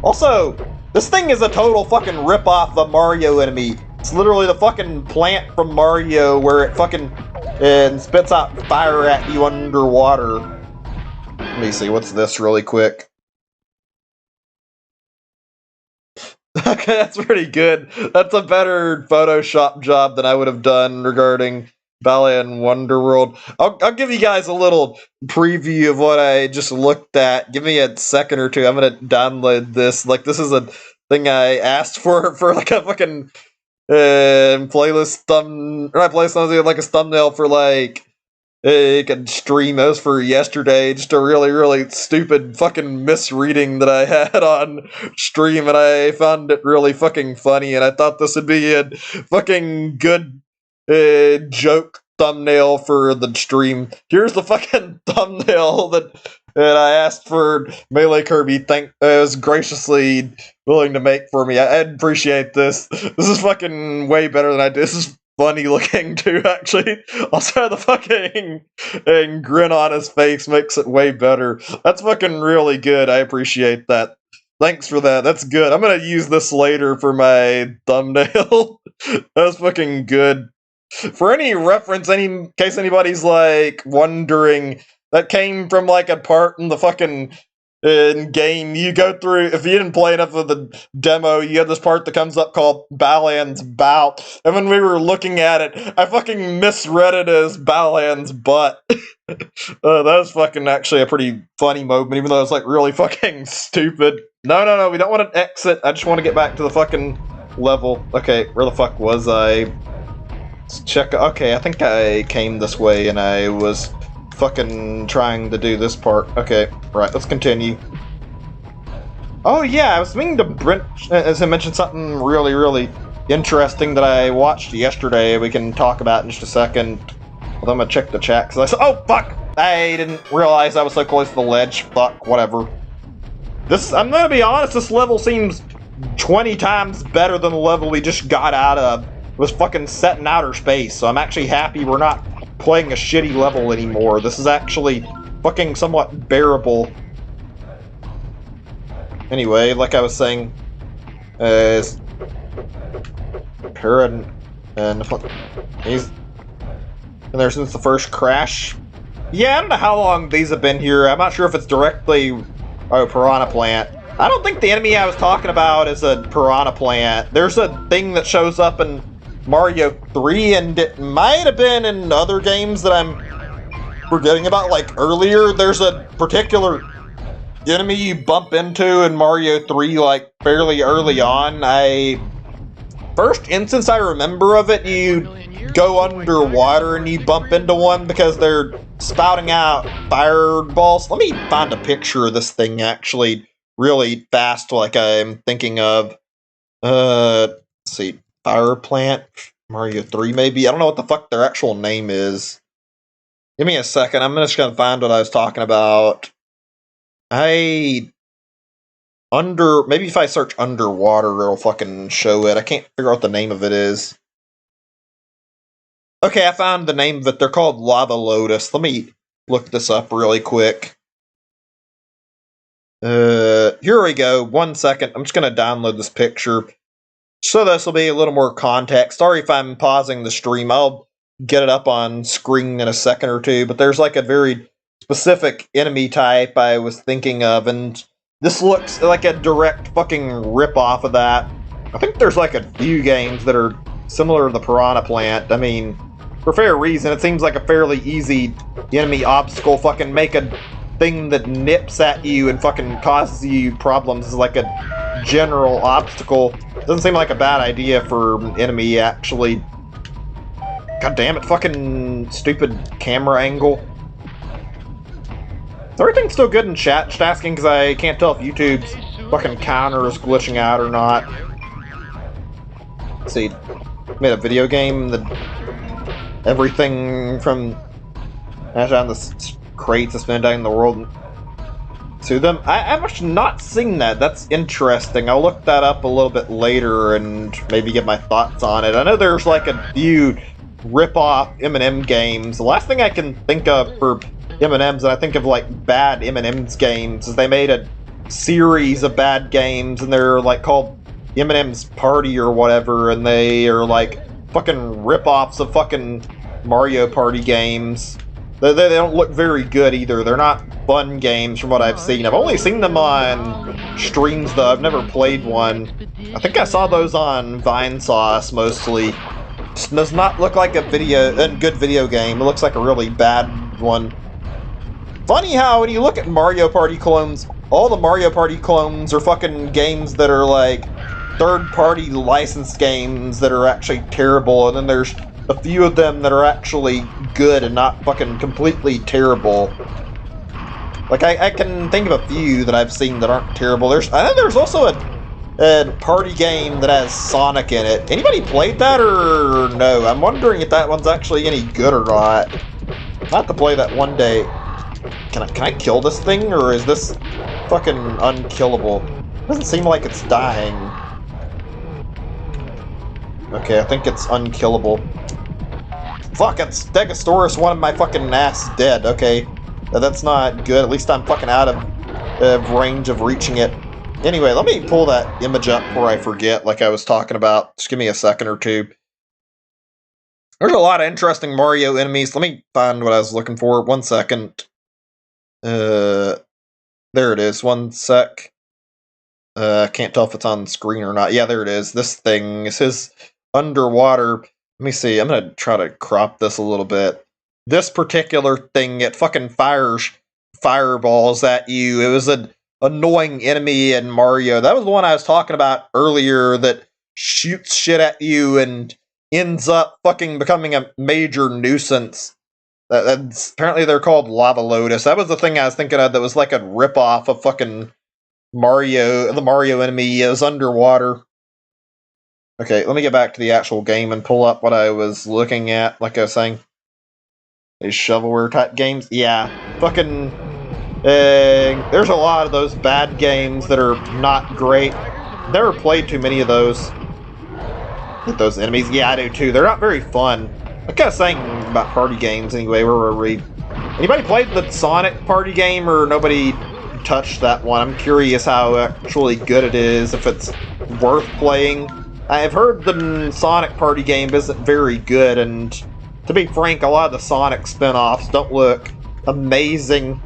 Also, this thing is a total fucking rip-off of a Mario enemy. It's literally the fucking plant from Mario where it fucking spits out fire at you underwater. Let me see, what's this really quick? Okay, that's pretty good. That's a better Photoshop job than I would have done regarding Ballet and Wonderworld. I'll give you guys a little preview of what I just looked at. Give me a second or two. I'm gonna download this. Like, this is a thing I asked for like a fucking like a thumbnail for like a stream. That was for yesterday. Just a really, really stupid fucking misreading that I had on stream, and I found it really fucking funny, and I thought this would be a fucking good joke thumbnail for the stream. Here's the fucking thumbnail that I asked for Melee Kirby was graciously willing to make for me. I appreciate this. This is fucking way better than I did. This is funny looking too, actually. Also, the fucking grin on his face makes it way better. That's fucking really good. I appreciate that. Thanks for that. That's good. I'm gonna use this later for my thumbnail. That's fucking good. For any reference, in case anybody's like wondering, that came from like a part in the fucking game. You go through, if you didn't play enough of the demo, you have this part that comes up called Balan's Bout, and when we were looking at it, I fucking misread it as Balan's Butt. That was fucking actually a pretty funny moment, even though it's like really fucking stupid. No, we don't want to exit. I just want to get back to the fucking level. Okay, where the fuck was I? Let's check. Okay, I think I came this way and I was fucking trying to do this part. Okay, right, let's continue. Oh yeah, I was meaning to as I mentioned something really, really interesting that I watched yesterday. We can talk about in just a second. Well, I'm gonna check the chat because I said, oh fuck! I didn't realize I was so close to the ledge. Fuck, whatever. I'm gonna be honest, this level seems 20 times better than the level we just got out of. It was fucking set in outer space, so I'm actually happy we're not playing a shitty level anymore. This is actually fucking somewhat bearable. Anyway, like I was saying, he's been there since the first crash. Yeah, I don't know how long these have been here. I'm not sure if it's directly Piranha Plant. I don't think the enemy I was talking about is a Piranha Plant. There's a thing that shows up in Mario 3, and it might have been in other games that I'm forgetting about, like earlier. There's a particular enemy you bump into in Mario 3, like fairly early on. First instance I remember of it, you go underwater and you bump into one because they're spouting out fireballs. Let me find a picture of this thing actually really fast, like I'm thinking of. Let's see. Fire Plant, Mario 3 maybe? I don't know what the fuck their actual name is. Give me a second, I'm just gonna find what I was talking about. Maybe if I search underwater, it'll fucking show it. I can't figure out what the name of it is. Okay, I found the name of it. They're called Lava Lotus. Let me look this up really quick. Yeah, here we go. 1 second. I'm just going to download this picture. So this will be a little more context. Sorry if I'm pausing the stream. I'll get it up on screen in a second or two. But there's like a very specific enemy type I was thinking of. And this looks like a direct fucking rip-off of that. I think there's like a few games that are similar to the Piranha Plant. I mean, for fair reason, it seems like a fairly easy enemy obstacle. Fucking make a thing that nips at you and fucking causes you problems is like a general obstacle. Doesn't seem like a bad idea for an enemy, actually. God damn it, fucking stupid camera angle. Is everything still good in chat? Just asking because I can't tell if YouTube's fucking counter is glitching out or not. Let's see. Made a video game that everything from on the crates that's been down in the world to them. I'm actually not seeing that. That's interesting. I'll look that up a little bit later and maybe get my thoughts on it. I know there's like a few rip-off M&M games. The last thing I can think of for M&Ms, and I think of like bad M&M's games, is they made a series of bad games and they're like called M&M's Party or whatever, and they are like fucking rip-offs of fucking Mario Party games. They don't look very good either. They're not fun games from what I've seen. I've only seen them on streams though. I've never played one. I think I saw those on Vine Sauce mostly. It does not look like a good video game. It looks like a really bad one. Funny how when you look at Mario Party clones, all the Mario Party clones are fucking games that are like third-party licensed games that are actually terrible, and then there's a few of them that are actually good and not fucking completely terrible. Like, I can think of a few that I've seen that aren't terrible. I know there's also a party game that has Sonic in it. Anybody played that or no? I'm wondering if that one's actually any good or not. I'll have to play that one day. Can I kill this thing, or is this fucking unkillable? It doesn't seem like it's dying. Okay, I think it's unkillable. Fuck, it's Stegosaurus, one of my fucking ass dead. Okay, that's not good. At least I'm fucking out of range of reaching it. Anyway, let me pull that image up before I forget, like I was talking about. Just give me a second or two. There's a lot of interesting Mario enemies. Let me find what I was looking for. 1 second. There it is. 1 sec. I can't tell if it's on screen or not. Yeah, there it is. This thing. This is underwater. Let me see. I'm gonna try to crop this a little bit. This particular thing, it fucking fires fireballs at you. It was an annoying enemy in Mario. That was the one I was talking about earlier that shoots shit at you and ends up fucking becoming a major nuisance. Apparently they're called Lava Lotus. That was the thing I was thinking of that was like a ripoff of fucking Mario. The Mario enemy is underwater. Okay, let me get back to the actual game and pull up what I was looking at, like I was saying. These shovelware type games? Yeah. Fucking... there's a lot of those bad games that are not great. Never played too many of those. With those enemies? Yeah, I do too. They're not very fun. Like I was saying about party games anyway, where were we? Anybody played the Sonic party game, or nobody touched that one? I'm curious how actually good it is, if it's worth playing. I've heard the Sonic party game isn't very good, and to be frank, a lot of the Sonic spin-offs don't look amazing.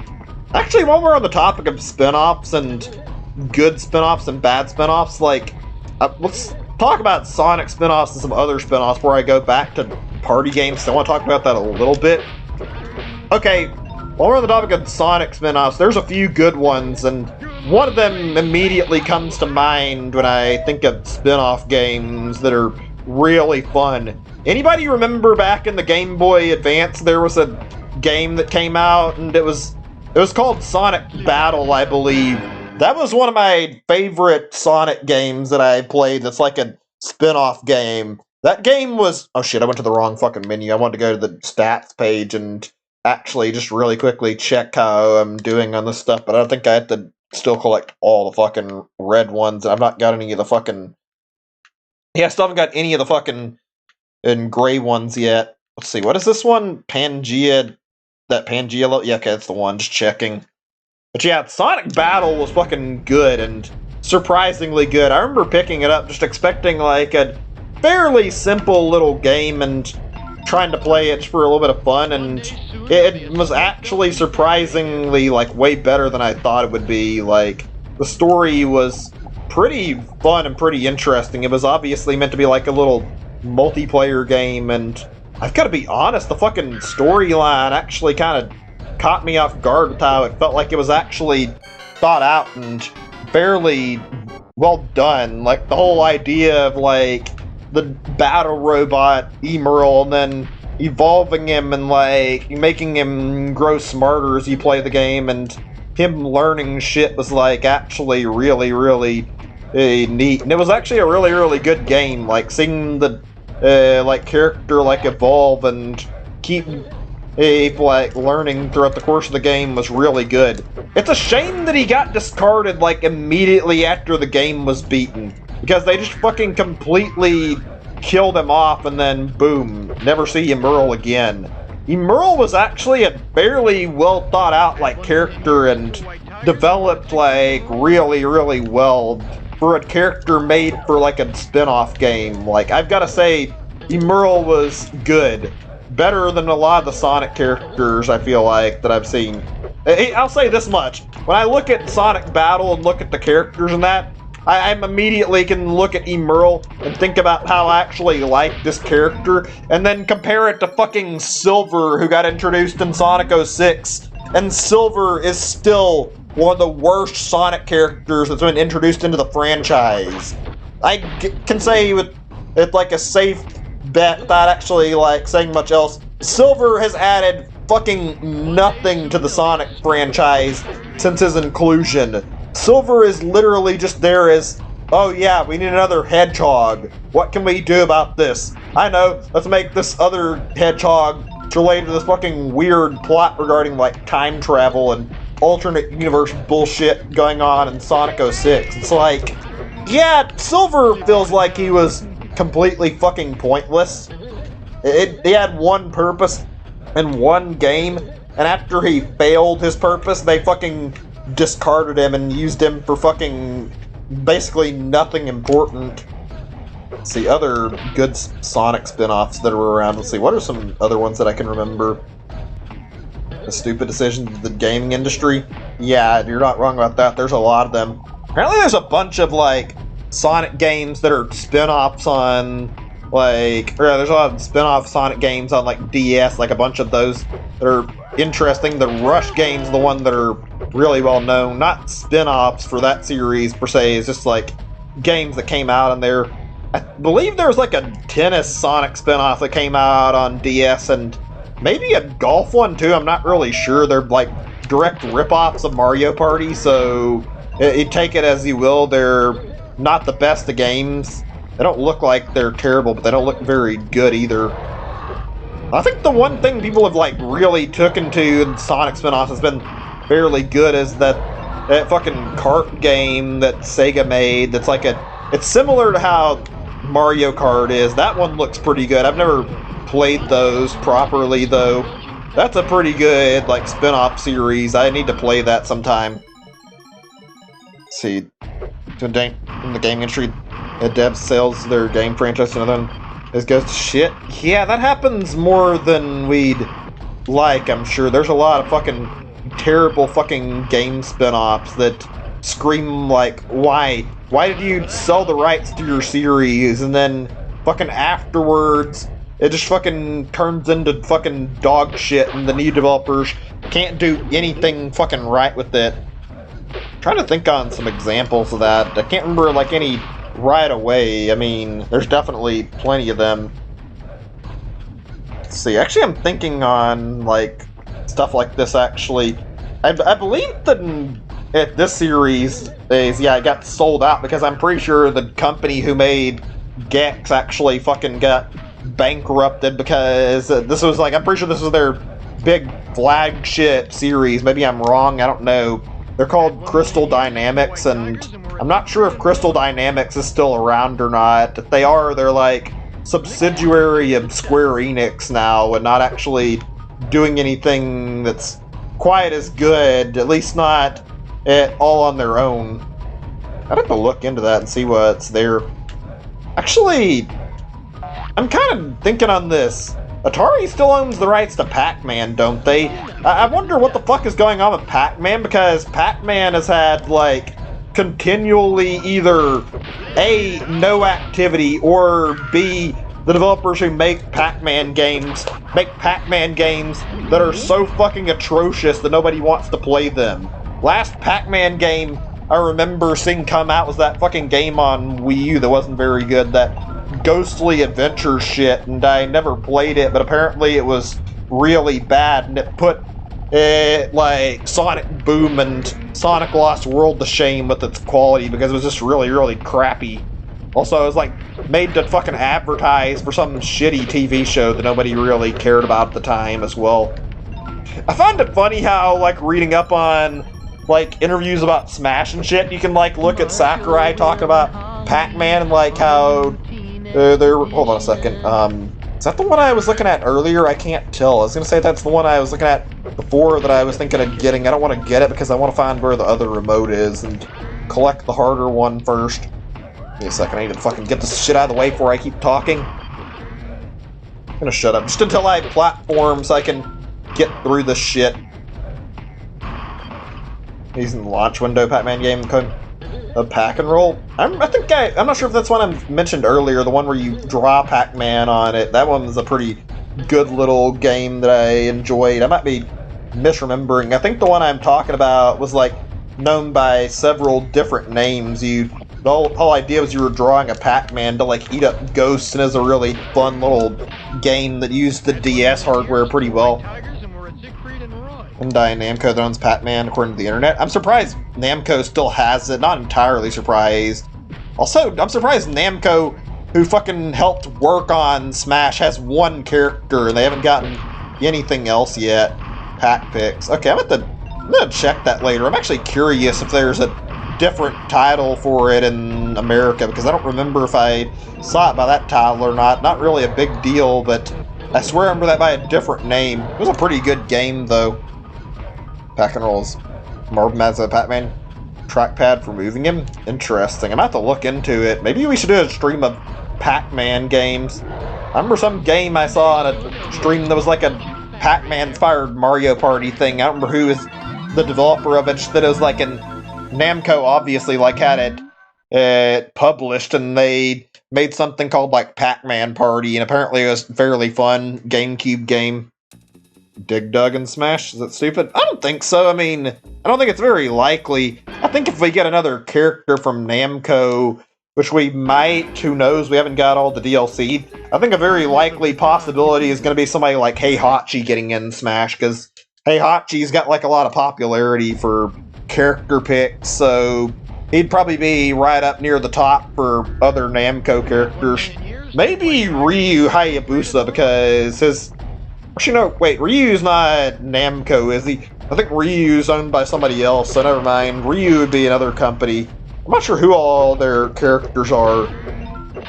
Actually, while we're on the topic of spin-offs and good spin-offs and bad spin-offs, like, let's talk about Sonic spin-offs and some other spin-offs where I go back to party games, so I want to talk about that a little bit. Okay, while we're on the topic of Sonic spin-offs, there's a few good ones, and one of them immediately comes to mind when I think of spin-off games that are really fun. Anybody remember back in the Game Boy Advance, there was a game that came out, and it was called Sonic Battle, I believe. That was one of my favorite Sonic games that I played. That's like a spin-off game. That game was... Oh shit, I went to the wrong fucking menu. I wanted to go to the stats page and actually just really quickly check how I'm doing on this stuff, but I don't think I have to still collect all the fucking red ones. I've not got any of the fucking... Yeah, I still haven't got any of the fucking gray ones yet. Let's see, what is this one? Pangea... That Pangea... Yeah, okay, that's the one. Just checking. But yeah, Sonic Battle was fucking good and surprisingly good. I remember picking it up just expecting like a fairly simple little game and trying to play it for a little bit of fun, and it was actually surprisingly like way better than I thought it would be. Like, the story was pretty fun and pretty interesting. It was obviously meant to be like a little multiplayer game, and I've got to be honest, the fucking storyline actually kind of caught me off guard with how it felt like it was actually thought out and fairly well done. Like, the whole idea of like the battle robot Emerald and then evolving him and like making him grow smarter as you play the game, and him learning shit was like actually really neat. And it was actually a really good game. Like, seeing the like character like evolve and keep like learning throughout the course of the game was really good. It's a shame that he got discarded like immediately after the game was beaten, because they just fucking completely killed him off and then boom, never see Emerl again. Emerl was actually a fairly well thought out like character and developed like really well for a character made for like a spin-off game. Like, I've got to say, Emerl was good. Better than a lot of the Sonic characters, I feel like, that I've seen. I'll say this much. When I look at Sonic Battle and look at the characters and that, I immediately can look at Emerl and think about how I actually like this character, and then compare it to fucking Silver, who got introduced in Sonic 06. And Silver is still one of the worst Sonic characters that's been introduced into the franchise. I can say with like a safe bet without actually like saying much else, Silver has added fucking nothing to the Sonic franchise since his inclusion. Silver is literally just there as, oh yeah, we need another hedgehog. What can we do about this? I know, let's make this other hedgehog related to this fucking weird plot regarding like time travel and alternate universe bullshit going on in Sonic 06. It's like, yeah, Silver feels like he was completely fucking pointless. He had one purpose in one game, and after he failed his purpose, they fucking discarded him and used him for fucking basically nothing important. Let's see, other good Sonic spin-offs that were around. Let's see, what are some other ones that I can remember? A stupid decision of the gaming industry? Yeah, you're not wrong about that. There's a lot of them. Apparently there's a bunch of, like, Sonic games that are spin-offs on, like, or there's a lot of spin-off Sonic games on, like, DS, like a bunch of those that are interesting. The Rush games, the one that are really well known, not spin-offs for that series per se, it's just like games that came out on there. I believe there was like a tennis Sonic spin-off that came out on DS, and maybe a golf one too, I'm not really sure. They're like direct rip-offs of Mario Party, so you take it as you will. They're not the best of games. They don't look like they're terrible, but they don't look very good either. I think the one thing people have like really taken to in Sonic spin-offs has been fairly good is that fucking kart game that Sega made that's like it's similar to how Mario Kart is. That one looks pretty good. I've never played those properly though. That's a pretty good like spin-off series. I need to play that sometime. Let's see, in the gaming industry, a dev sells their game franchise to another one. This goes to shit. Yeah, that happens more than we'd like, I'm sure. There's a lot of fucking terrible fucking game spin-offs that scream like, why? Why did you sell the rights to your series? And then fucking afterwards, it just fucking turns into fucking dog shit and the new developers can't do anything fucking right with it. I'm trying to think on some examples of that. I can't remember like any right away. I mean, there's definitely plenty of them. Let's see, actually I'm thinking on like stuff like this actually. I believe that this series is, yeah, it got sold out because I'm pretty sure the company who made Gex actually fucking got bankrupted because this was like, I'm pretty sure this was their big flagship series. Maybe I'm wrong, I don't know. They're called Crystal Dynamics, and I'm not sure if Crystal Dynamics is still around or not. If they are, they're like subsidiary of Square Enix now and not actually doing anything that's quite as good, at least not all on their own. I'd have to look into that and see what's there. Actually, I'm kind of thinking on this. Atari still owns the rights to Pac-Man, don't they? I wonder what the fuck is going on with Pac-Man, because Pac-Man has had, like, continually either A, no activity, or B, the developers who make Pac-Man games that are so fucking atrocious that nobody wants to play them. Last Pac-Man game I remember seeing come out was that fucking game on Wii U that wasn't very good, that ghostly adventure shit, and I never played it, but apparently it was really bad, and it put like Sonic Boom and Sonic Lost World to shame with its quality, because it was just really, really crappy. Also, it was like made to fucking advertise for some shitty TV show that nobody really cared about at the time as well. I found it funny how, like, reading up on, like, interviews about Smash and shit, you can, like, look at Sakurai talking about Pac-Man and, like, how hold on a second, is that the one I was looking at earlier? I can't tell. I was gonna say that's the one I was looking at before that I was thinking of getting. I don't want to get it because I want to find where the other remote is and collect the harder one first. Give me a second, I need to fucking get this shit out of the way before I keep talking. I'm gonna shut up just until I platform so I can get through this shit. Using the launch window Pac-Man game code. A pack and roll. I'm not sure if that's one I mentioned earlier, the one where you draw Pac-Man on it. That one was a pretty good little game that I enjoyed. I might be misremembering. I think the one I'm talking about was like known by several different names. The whole idea was you were drawing a Pac-Man to like eat up ghosts, and it was a really fun little game that used the DS hardware pretty well. And Namco that owns Pac-Man, according to the internet. I'm surprised Namco still has it. Not entirely surprised. Also, I'm surprised Namco, who fucking helped work on Smash, has one character and they haven't gotten anything else yet. Pac Pix. Okay, I'm gonna check that later. I'm actually curious if there's a different title for it in America, because I don't remember if I saw it by that title or not. Not really a big deal, but I swear I remember that by a different name. It was a pretty good game, though. Pack and rolls. Marvin has a Pac-Man trackpad for moving him. Interesting. I'm about to look into it. Maybe we should do a stream of Pac-Man games. I remember some game I saw on a stream that was like a Pac-Man-inspired Mario Party thing. I don't remember who is the developer of it. That it was like in Namco, obviously, like had it published, and they made something called like Pac-Man Party, and apparently it was fairly fun GameCube game. Dig Dug and Smash? Is that stupid? I don't think so. I mean, I don't think it's very likely. I think if we get another character from Namco, which we might, who knows, we haven't got all the DLC, I think a very likely possibility is going to be somebody like Heihachi getting in Smash, because Heihachi's got like a lot of popularity for character picks, so he'd probably be right up near the top for other Namco characters. Maybe Ryu Hayabusa, because his... Actually, no, wait, Ryu's not Namco, is he? I think Ryu's owned by somebody else, so never mind. Ryu would be another company. I'm not sure who all their characters are.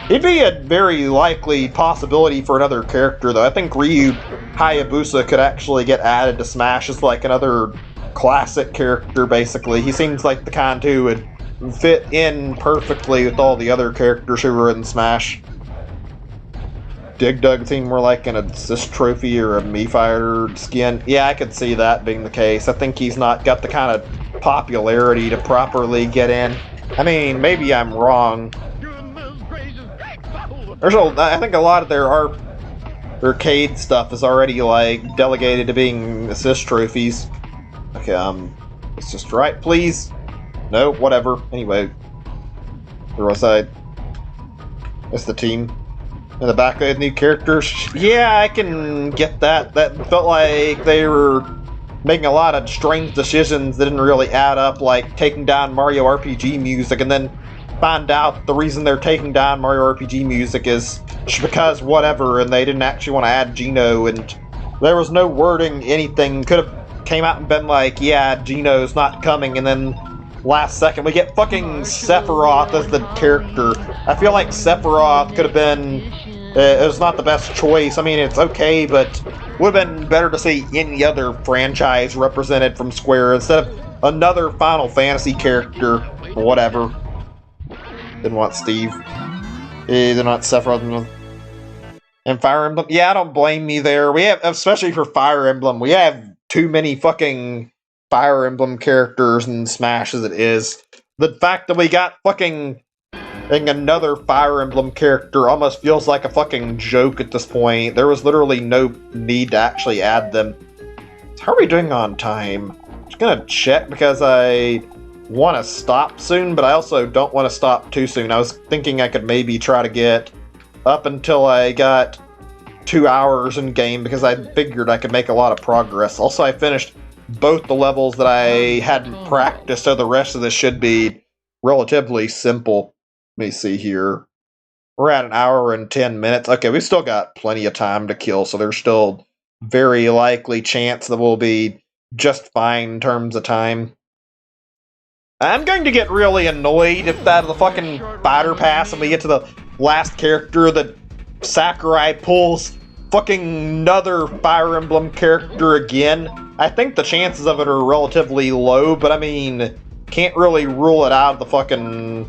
It'd be a very likely possibility for another character, though. I think Ryu Hayabusa could actually get added to Smash as like another classic character, basically. He seems like the kind who would fit in perfectly with all the other characters who were in Smash. Dig Dug seemed more like an assist trophy or a Mii Fighter skin. Yeah, I could see that being the case. I think he's not got the kind of popularity to properly get in. I mean, maybe I'm wrong. I think a lot of their arcade stuff is already like delegated to being assist trophies. Okay, let's just right, please. No, whatever. Anyway, where was I? It's the team. In the back, they had new characters. Yeah, I can get that. That felt like they were making a lot of strange decisions that didn't really add up, like taking down Mario RPG music, and then find out the reason they're taking down Mario RPG music is because whatever, and they didn't actually want to add Geno, and there was no wording, anything. Could have came out and been like, yeah, Geno's not coming, and then last second we get fucking Sephiroth as the character. I feel like Sephiroth could have been it was not the best choice. I mean, it's okay, but would have been better to see any other franchise represented from Square instead of another Final Fantasy character. Whatever. Didn't want Steve. Didn't want Sephiroth. And Fire Emblem. Yeah, I don't blame me there. We have, especially for Fire Emblem, we have too many fucking Fire Emblem characters in Smash as it is. The fact that we got fucking another Fire Emblem character almost feels like a fucking joke at this point. There was literally no need to actually add them. How are we doing on time? I'm just gonna check because I want to stop soon, but I also don't want to stop too soon. I was thinking I could maybe try to get up until I got 2 hours in game because I figured I could make a lot of progress. Also, I finished both the levels that I hadn't practiced, so the rest of this should be relatively simple. Let me see here. We're at 1 hour and 10 minutes. Okay, we still got plenty of time to kill, so there's still very likely chance that we'll be just fine in terms of time. I'm going to get really annoyed if that the fucking fighter pass and we get to the last character that Sakurai pulls fucking another Fire Emblem character again. I think the chances of it are relatively low, but I mean, can't really rule it out of the fucking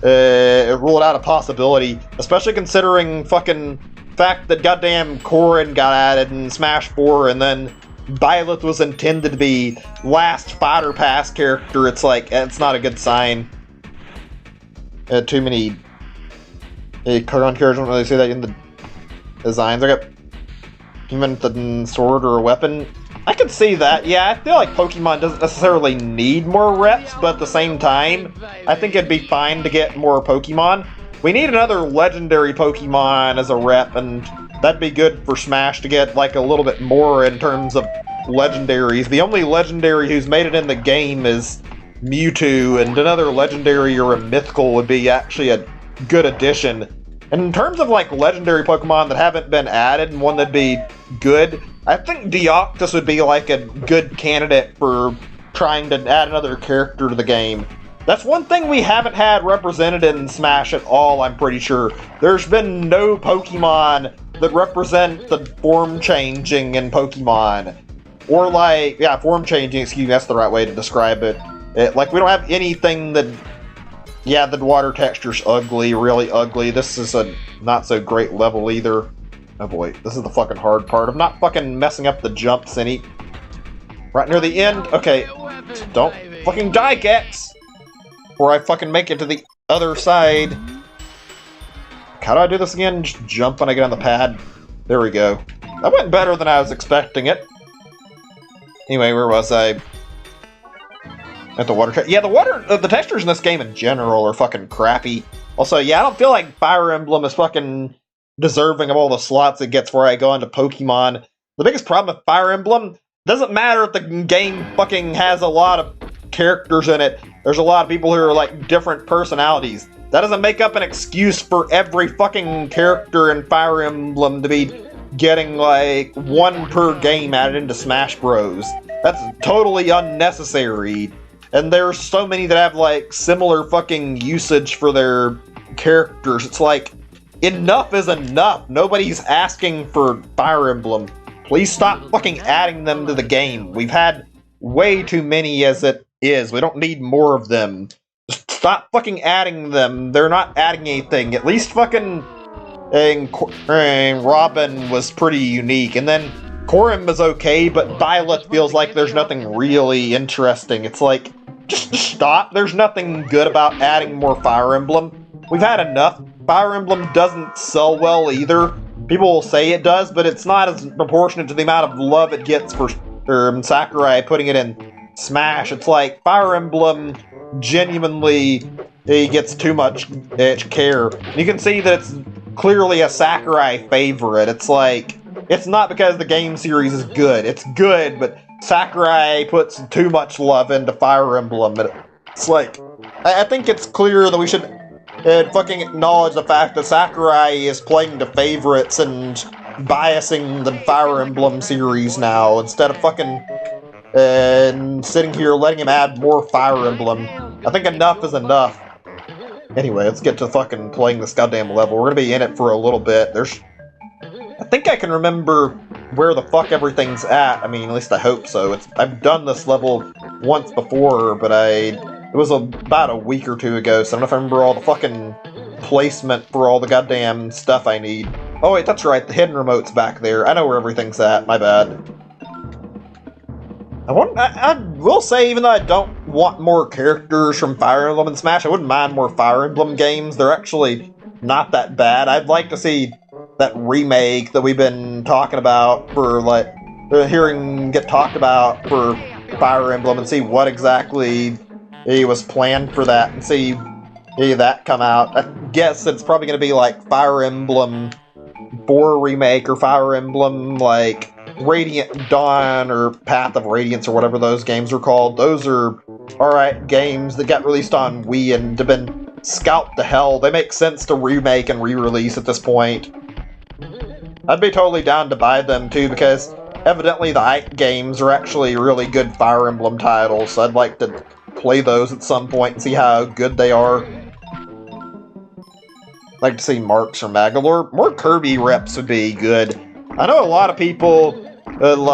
rule it out a possibility, especially considering fucking fact that goddamn Corrin got added in Smash 4 and then Byleth was intended to be last fighter pass character. It's like, it's not a good sign. Too many Corrin characters don't really say that in the designs. I got even the sword or a weapon. I could see that. Yeah, I feel like Pokemon doesn't necessarily need more reps, but at the same time, I think it'd be fine to get more Pokemon. We need another legendary Pokemon as a rep, and that'd be good for Smash to get like a little bit more in terms of legendaries. The only legendary who's made it in the game is Mewtwo, and another legendary or a mythical would be actually a good addition. And in terms of like legendary Pokemon that haven't been added and one that'd be good, I think Deoxys would be like a good candidate for trying to add another character to the game. That's one thing we haven't had represented in Smash at all, I'm pretty sure. There's been no Pokemon that represent the form changing in Pokemon. Or like, yeah, form changing, excuse me, that's the right way to describe it. Like, we don't have anything that, yeah, the water texture's ugly, really ugly. This is a not so great level either. Oh boy, this is the fucking hard part. I'm not fucking messing up the jumps any. Right near the end? Okay, don't fucking die, Gex! Before I fucking make it to the other side. How do I do this again? Just jump when I get on the pad. There we go. That went better than I was expecting it. Anyway, where was I? At the water. Yeah, the textures in this game in general are fucking crappy. Also, yeah, I don't feel like Fire Emblem is fucking deserving of all the slots it gets where I go into Pokemon. The biggest problem with Fire Emblem, doesn't matter if the game fucking has a lot of characters in it. There's a lot of people who are like different personalities. That doesn't make up an excuse for every fucking character in Fire Emblem to be getting like one per game added into Smash Bros. That's totally unnecessary. And there's so many that have like similar fucking usage for their characters. It's like, enough is enough. Nobody's asking for Fire Emblem. Please stop fucking adding them to the game. We've had way too many as it is. We don't need more of them. Just stop fucking adding them. They're not adding anything. At least fucking Robin was pretty unique. And then Corrin was okay, but Byleth feels like there's nothing really interesting. It's like, just stop. There's nothing good about adding more Fire Emblem. We've had enough. Fire Emblem doesn't sell well either. People will say it does, but it's not as proportionate to the amount of love it gets for Sakurai putting it in Smash. It's like Fire Emblem genuinely gets too much care. You can see that it's clearly a Sakurai favorite. It's like, it's not because the game series is good. It's good, but Sakurai puts too much love into Fire Emblem. It's like, I think it's clear that we should fucking acknowledge the fact that Sakurai is playing to favorites and biasing the Fire Emblem series now, instead of fucking sitting here letting him add more Fire Emblem. I think enough is enough. Anyway, let's get to fucking playing this goddamn level. We're gonna be in it for a little bit. I think I can remember where the fuck everything's at. I mean, at least I hope so. I've done this level once before, but it was about a week or two ago, so I don't know if I remember all the fucking placement for all the goddamn stuff I need. Oh wait, that's right, the hidden remote's back there. I know where everything's at, my bad. I will say, even though I don't want more characters from Fire Emblem and Smash, I wouldn't mind more Fire Emblem games. They're actually not that bad. I'd like to see that remake that we've been talking about for, like, hearing get talked about for Fire Emblem and see what exactly was planned for that and see that come out. I guess it's probably going to be like Fire Emblem 4 remake or Fire Emblem, like, Radiant Dawn or Path of Radiance or whatever those games are called. Those are alright games that got released on Wii and have been scalped to hell. They make sense to remake and re-release at this point. I'd be totally down to buy them too, because evidently the Ike games are actually really good Fire Emblem titles, so I'd like to play those at some point and see how good they are. I'd like to see Marks or Magalore. More Kirby reps would be good. I know a lot of people will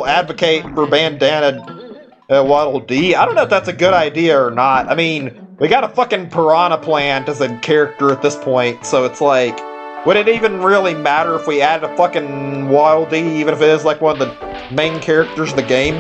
advocate for Bandana Waddle Dee. I don't know if that's a good idea or not. I mean, we got a fucking Piranha Plant as a character at this point, so it's like, would it even really matter if we added a fucking Waddle Dee, even if it is like one of the main characters of the game?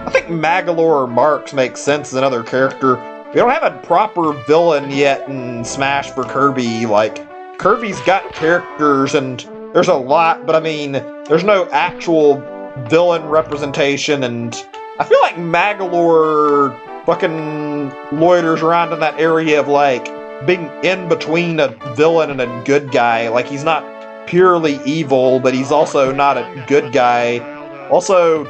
I think Magalore or Marks makes sense as another character. We don't have a proper villain yet in Smash for Kirby. Like, Kirby's got characters, and there's a lot, but I mean, there's no actual villain representation, and I feel like Magalore fucking loiters around in that area of, like, being in between a villain and a good guy. Like, he's not purely evil, but he's also not a good guy. Also,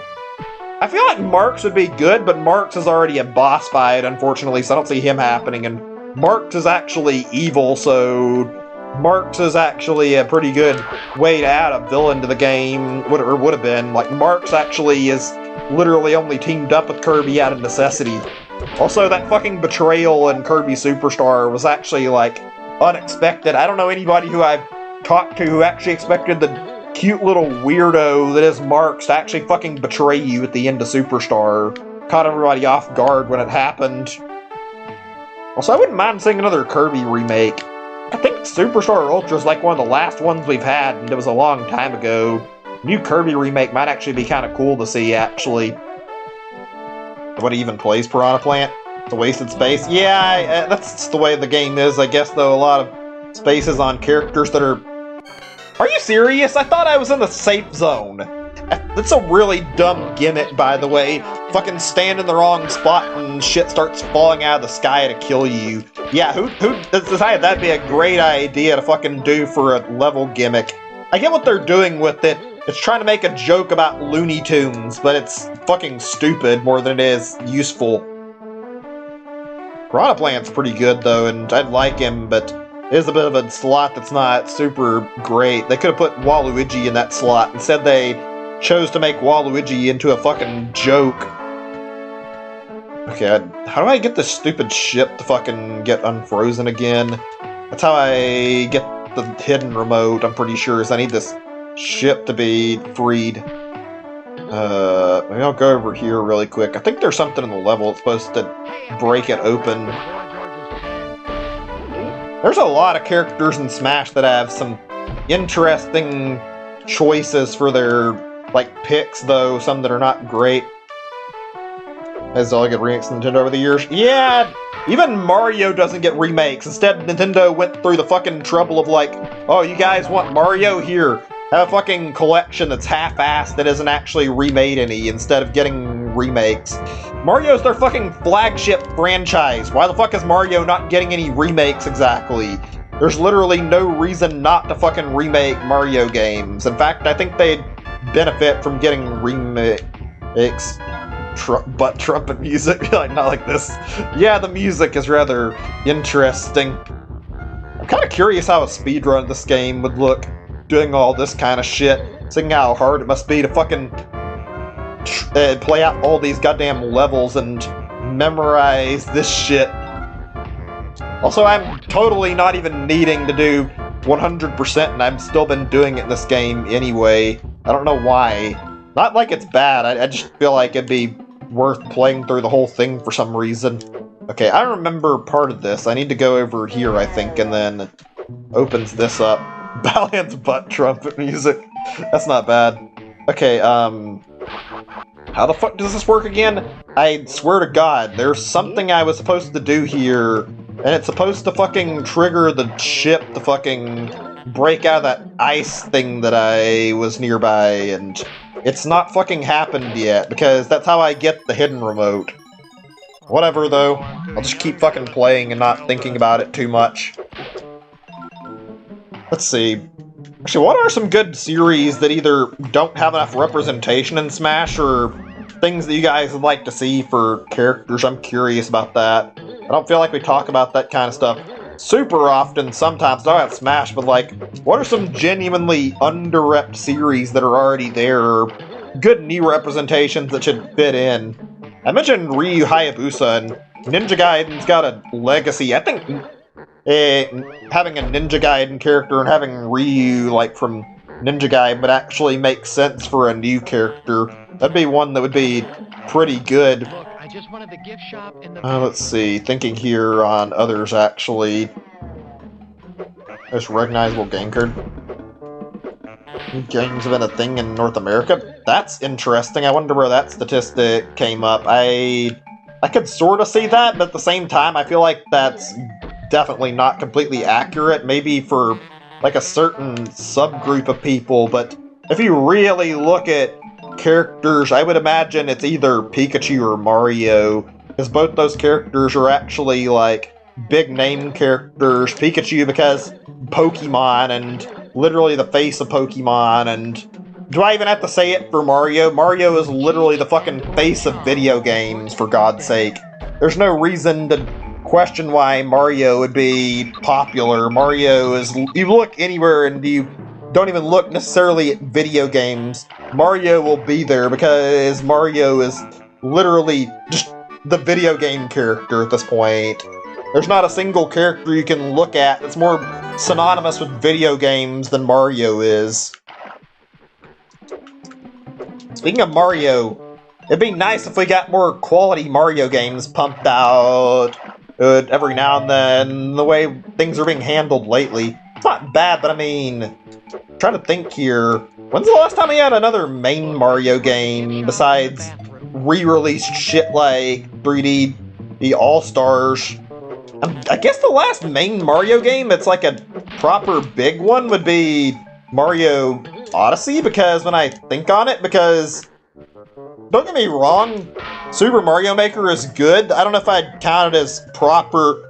I feel like Marks would be good, but Marks is already a boss fight, unfortunately, so I don't see him happening, and Marks is actually evil, so Marks is actually a pretty good way to add a villain to the game, or would have been. Like, Marks actually is literally only teamed up with Kirby out of necessity. Also, that fucking betrayal in Kirby Superstar was actually, like, unexpected. I don't know anybody who I've talked to who actually expected the cute little weirdo that is Marks to actually fucking betray you at the end of Superstar. Caught everybody off guard when it happened. Also, I wouldn't mind seeing another Kirby remake. I think Superstar Ultra is like one of the last ones we've had, and it was a long time ago. New Kirby remake might actually be kind of cool to see, actually. What even plays Piranha Plant? It's a wasted space? Yeah, that's the way the game is, I guess, though. A lot of spaces on characters that are... Are you serious? I thought I was in the safe zone. That's a really dumb gimmick, by the way. Fucking stand in the wrong spot and shit starts falling out of the sky to kill you. Yeah, who decided that'd be a great idea to fucking do for a level gimmick? I get what they're doing with it. It's trying to make a joke about Looney Tunes, but it's fucking stupid more than it is useful. Piranha Plant's pretty good, though, and I'd like him, but it is a bit of a slot that's not super great. They could have put Waluigi in that slot. Instead, they chose to make Waluigi into a fucking joke. Okay, how do I get this stupid ship to fucking get unfrozen again? That's how I get the hidden remote, I'm pretty sure, is I need this ship to be freed. Maybe I'll go over here really quick. I think there's something in the level that's supposed to break it open. There's a lot of characters in Smash that have some interesting choices for their, like, picks, though, some that are not great. As all get remakes Nintendo over the years. Yeah, even Mario doesn't get remakes. Instead, Nintendo went through the fucking trouble of, like, oh, you guys want Mario? Here, have a fucking collection that's half-assed that isn't actually remade any, instead of getting remakes. Mario's their fucking flagship franchise. Why the fuck is Mario not getting any remakes exactly? There's literally no reason not to fucking remake Mario games. In fact, I think they'd benefit from getting remakes. Butt trumpet music, like, not like this. Yeah, the music is rather interesting. I'm kind of curious how a speedrun of this game would look, doing all this kind of shit, seeing how hard it must be to fucking play out all these goddamn levels and memorize this shit. Also, I'm totally not even needing to do 100%, and I've still been doing it in this game anyway. I don't know why. Not like it's bad, I just feel like it'd be worth playing through the whole thing for some reason. Okay, I remember part of this. I need to go over here, I think, and then it opens this up. Balance butt trumpet music. That's not bad. Okay, how the fuck does this work again? I swear to God, there's something I was supposed to do here, and it's supposed to fucking trigger the ship to fucking break out of that ice thing that I was nearby, and it's not fucking happened yet, because that's how I get the hidden remote. Whatever, though. I'll just keep fucking playing and not thinking about it too much. Let's see. Actually, what are some good series that either don't have enough representation in Smash, or things that you guys would like to see for characters? I'm curious about that. I don't feel like we talk about that kind of stuff super often sometimes, not about Smash, but like, what are some genuinely underrepped series that are already there, or good new representations that should fit in? I mentioned Ryu Hayabusa, and Ninja Gaiden's got a legacy. I think having a Ninja Gaiden character and having Ryu, like, from Ninja Gaiden would actually make sense for a new character. That'd be one that would be pretty good. Look, I just wanted the gift shop in the Let's see, thinking here on others, actually. There's recognizable game card. Games have been a thing in North America. That's interesting. I wonder where that statistic came up. I could sort of see that, but at the same time, I feel like that's definitely not completely accurate. Maybe for like a certain subgroup of people, but if you really look at characters, I would imagine it's either Pikachu or Mario, because both those characters are actually like big name characters. Pikachu because Pokemon and literally the face of Pokemon, and do I even have to say it for Mario? Mario is literally the fucking face of video games, for God's sake. There's no reason to question why Mario would be popular. Mario is, you look anywhere and you don't even look necessarily at video games, Mario will be there, because Mario is literally just the video game character at this point. There's not a single character you can look at that's more synonymous with video games than Mario is. Speaking of Mario, it'd be nice if we got more quality Mario games pumped out every now and then, the way things are being handled lately. It's not bad, but I mean, I'm trying to think here. When's the last time we had another main Mario game besides re-released shit like 3D, the All-Stars? I guess the last main Mario game, it's like a proper big one, would be Mario Odyssey, because when I think on it, because, don't get me wrong, Super Mario Maker is good. I don't know if I'd count it as proper,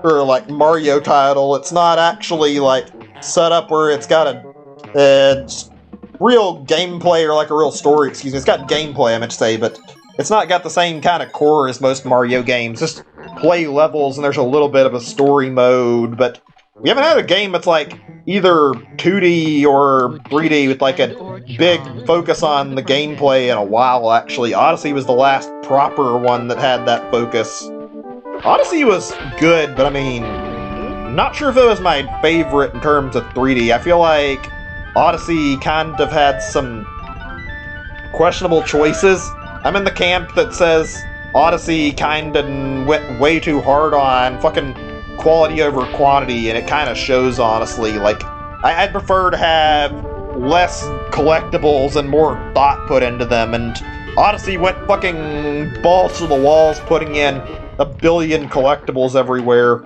or like Mario title. It's not actually like set up where it's got a real gameplay, or like a real story, excuse me. It's got gameplay, I meant to say, but it's not got the same kind of core as most Mario games. Just play levels and there's a little bit of a story mode, but we haven't had a game that's like either 2D or 3D with like a big focus on the gameplay in a while, actually. Odyssey was the last proper one that had that focus. Odyssey was good, but I mean, not sure if it was my favorite in terms of 3D. I feel like Odyssey kind of had some questionable choices. I'm in the camp that says Odyssey kind of went way too hard on fucking quality over quantity, and it kind of shows, honestly. Like, I'd prefer to have less collectibles and more thought put into them, and Odyssey went fucking balls to the walls, putting in a billion collectibles everywhere.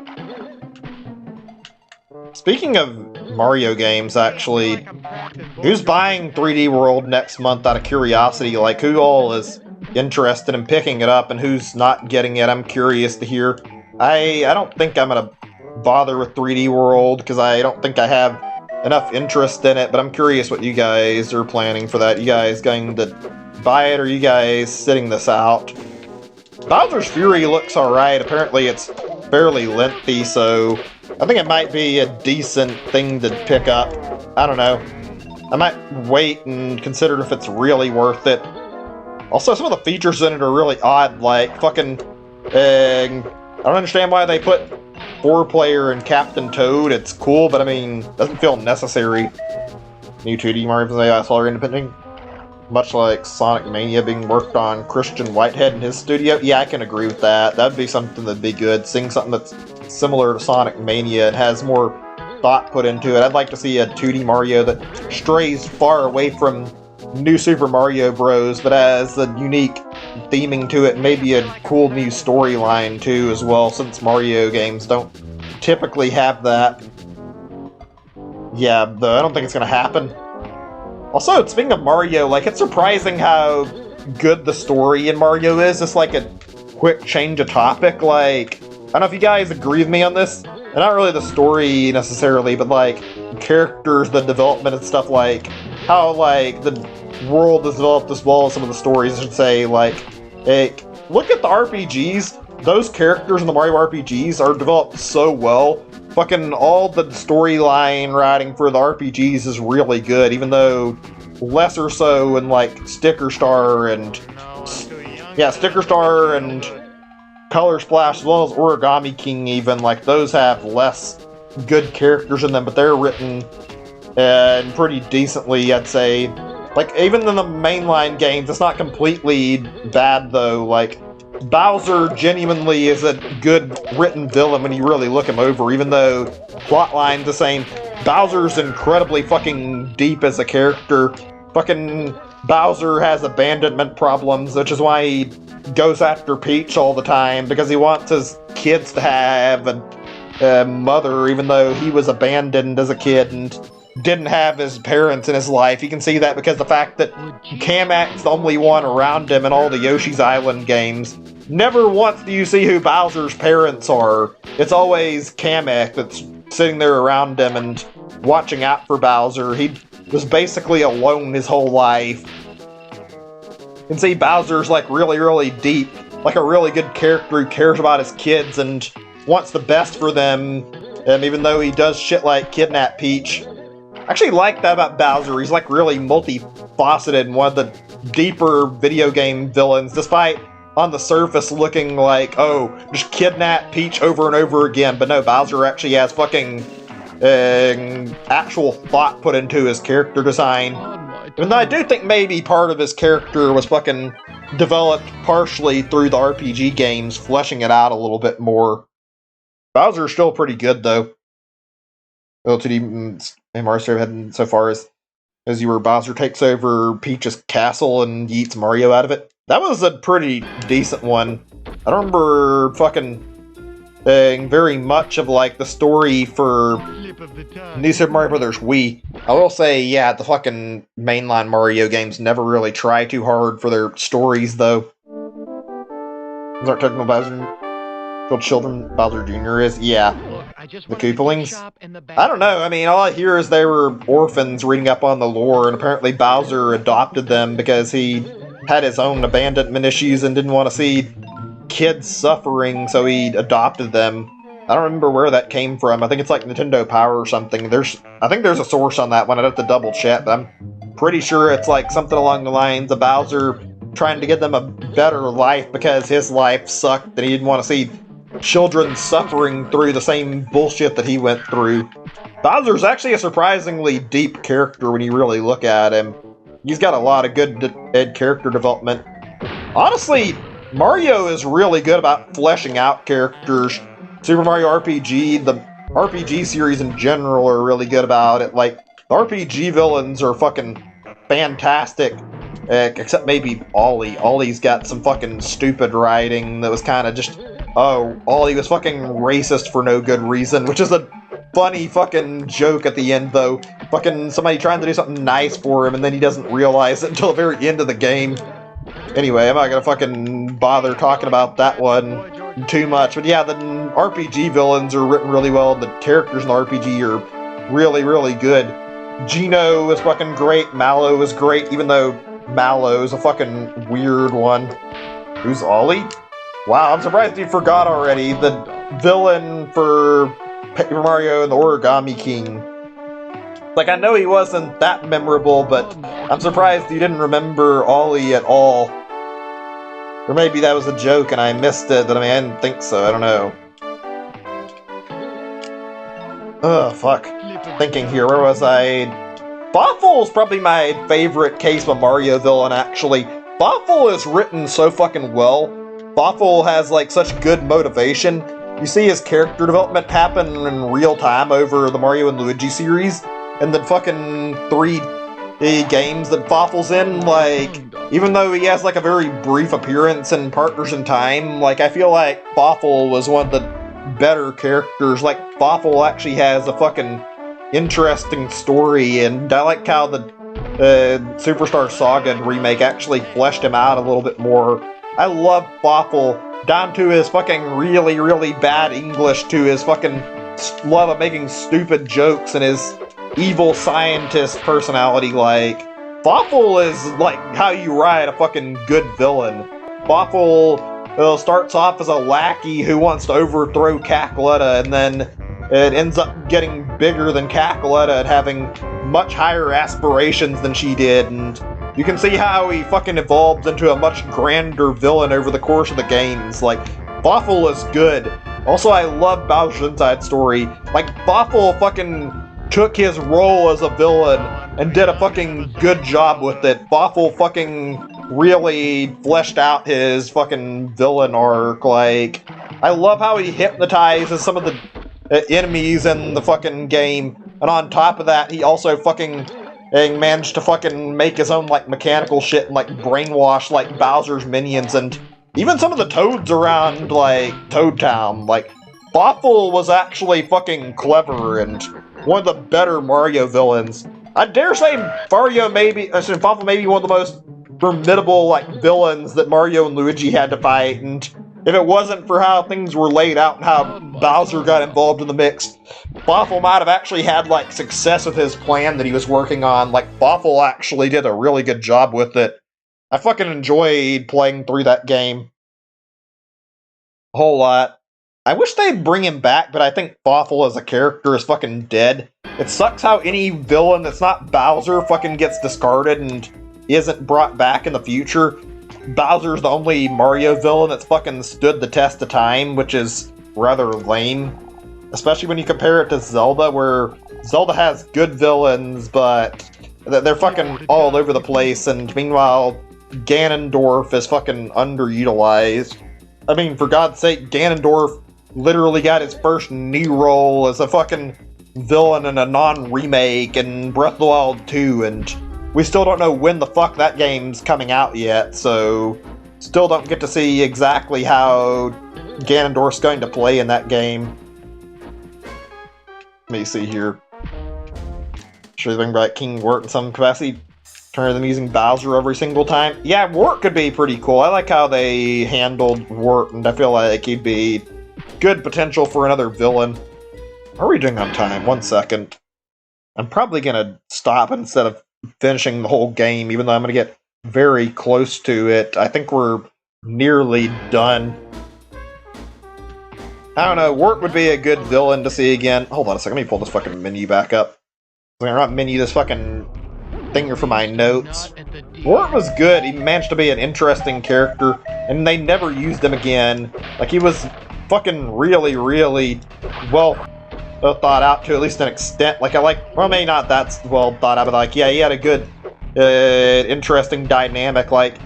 Speaking of Mario games, actually, who's buying 3D World next month out of curiosity? Like, who all is interested in picking it up and who's not getting it? I'm curious to hear. I don't think I'm gonna bother with 3D World, because I don't think I have enough interest in it, but I'm curious what you guys are planning for that. You guys going to buy it, or are you guys sitting this out? Bowser's Fury looks alright. Apparently it's fairly lengthy, so I think it might be a decent thing to pick up. I don't know. I might wait and consider if it's really worth it. Also, some of the features in it are really odd, like fucking... I don't understand why they put 4-player and Captain Toad, it's cool, but I mean, doesn't feel necessary. New 2D Mario Solar Independent, much like Sonic Mania being worked on Christian Whitehead in his studio. Yeah, I can agree with that. That'd be something that'd be good. Seeing something that's similar to Sonic Mania and has more thought put into it. I'd like to see a 2D Mario that strays far away from New Super Mario Bros, but has a unique theming to it, maybe a cool new storyline too as well, since Mario games don't typically have that. Yeah, I don't think it's gonna happen. Also, speaking of Mario, like, it's surprising how good the story in Mario is. Just like a quick change of topic, like, I don't know if you guys agree with me on this, and not really the story necessarily, but like characters, the development and stuff, like how like the world is developed as well as some of the stories, I should say. Like, look at the RPGs. Those characters in the Mario RPGs are developed so well. Fucking all the storyline writing for the RPGs is really good, even though lesser so in like Sticker Star and Color Splash, as well as Origami King even. Like, those have less good characters in them, but they're written pretty decently, I'd say. Like, even in the mainline games, it's not completely bad, though. Like, Bowser genuinely is a good written villain when you really look him over, even though plotline's the same. Bowser's incredibly fucking deep as a character. Fucking Bowser has abandonment problems, which is why he goes after Peach all the time, because he wants his kids to have a mother, even though he was abandoned as a kid and didn't have his parents in his life. You can see that because the fact that Kamek's the only one around him in all the Yoshi's Island games. Never once do you see who Bowser's parents are. It's always Kamek that's sitting there around him and watching out for Bowser. He was basically alone his whole life. You can see Bowser's like really, really deep, like a really good character who cares about his kids and wants the best for them, even though he does shit like kidnap Peach. I actually like that about Bowser. He's like really multifaceted and one of the deeper video game villains, despite on the surface looking like, oh, just kidnap Peach over and over again. But no, Bowser actually has fucking actual thought put into his character design. Even though I do think maybe part of his character was fucking developed partially through the RPG games, fleshing it out a little bit more. Bowser's still pretty good, though. LTD Mario story had so far as you were Bowser takes over Peach's castle and eats Mario out of it. That was a pretty decent one. I don't remember fucking very much of like the story for New Super Mario Bros. Wii. I will say, yeah, the fucking mainline Mario games never really try too hard for their stories, though. Start talking about Bowser, children Bowser Jr. is, yeah. The Koopalings? I don't know, I mean, all I hear is they were orphans reading up on the lore, and apparently Bowser adopted them because he had his own abandonment issues and didn't want to see kids suffering, so he adopted them. I don't remember where that came from. I think it's like Nintendo Power or something. I think there's a source on that one. I'd have to double check, but I'm pretty sure it's like something along the lines of Bowser trying to give them a better life because his life sucked and he didn't want to see children suffering through the same bullshit that he went through. Bowser's actually a surprisingly deep character when you really look at him. He's got a lot of good character development. Honestly, Mario is really good about fleshing out characters. Super Mario RPG, the RPG series in general are really good about it. Like, the RPG villains are fucking fantastic. Except maybe Ollie. Ollie's got some fucking stupid writing that was kind of just... Oh, Ollie was fucking racist for no good reason, which is a funny fucking joke at the end, though. Fucking somebody trying to do something nice for him, and then he doesn't realize it until the very end of the game. Anyway, I'm not gonna fucking bother talking about that one too much. But yeah, the RPG villains are written really well, and the characters in the RPG are really, really good. Geno is fucking great, Mallow is great, even though Mallow is a fucking weird one. Who's Ollie? Wow, I'm surprised you forgot already. The villain for Paper Mario and the Origami King. Like, I know he wasn't that memorable, but I'm surprised you didn't remember Ollie at all. Or maybe that was a joke and I missed it, but I mean, I didn't think so, I don't know. Fuck. Thinking here, where was I? Boffle's probably my favorite case of a Mario villain, actually. Boffle is written so fucking well. Boffle has, like, such good motivation. You see his character development happen in real time over the Mario and Luigi series, and the fucking 3 games that Boffle's in, like, even though he has, like, a very brief appearance in Partners in Time, like, I feel like Boffle was one of the better characters. Like, Boffle actually has a fucking interesting story, and I like how the Superstar Saga remake actually fleshed him out a little bit more. I love Boffle, down to his fucking really, really bad English, to his fucking love of making stupid jokes, and his evil scientist personality. Like, Boffle is like how you write a fucking good villain. Boffle starts off as a lackey who wants to overthrow Cackletta, and then it ends up getting bigger than Cackletta and having much higher aspirations than she did, and you can see how he fucking evolves into a much grander villain over the course of the games. Like, Boffle is good. Also, I love Bowser's Inside Story. Like, Boffle fucking took his role as a villain and did a fucking good job with it. Boffle fucking really fleshed out his fucking villain arc. Like, I love how he hypnotizes some of the enemies in the fucking game, and on top of that, he also fucking managed to fucking make his own, like, mechanical shit and, like, brainwash, like, Bowser's minions and even some of the toads around, like, Toad Town. Like, Boffle was actually fucking clever and one of the better Mario villains. I dare say Boffle may be one of the most formidable, like, villains that Mario and Luigi had to fight, and if it wasn't for how things were laid out and how Bowser got involved in the mix, Boffle might have actually had, like, success with his plan that he was working on. Like, Boffle actually did a really good job with it. I fucking enjoyed playing through that game a whole lot. I wish they'd bring him back, but I think Boffle as a character is fucking dead. It sucks how any villain that's not Bowser fucking gets discarded and isn't brought back in the future. Bowser's the only Mario villain that's fucking stood the test of time, which is rather lame. Especially when you compare it to Zelda, where Zelda has good villains, but they're fucking all over the place, and meanwhile, Ganondorf is fucking underutilized. I mean, for God's sake, Ganondorf literally got his first knee roll as a fucking villain in a non-remake in Breath of the Wild 2, and we still don't know when the fuck that game's coming out yet, so still don't get to see exactly how Ganondorf's going to play in that game. Let me see here. Should they bring back King Wart in some capacity? Turn them using Bowser every single time? Yeah, Wart could be pretty cool. I like how they handled Wart, and I feel like he'd be good potential for another villain. How are we doing on time? 1 second. I'm probably gonna stop instead of finishing the whole game, even though I'm gonna get very close to it. I think we're nearly done. I don't know, Wart would be a good villain to see again. Hold on a second, let me pull this fucking menu back up. I'm gonna not menu this fucking thing here for my notes. Wart was good, he managed to be an interesting character, and they never used him again. Like, he was fucking really, really well thought out to at least an extent. Like, well, maybe not that well thought out, but like, yeah, he had a good, interesting dynamic, like,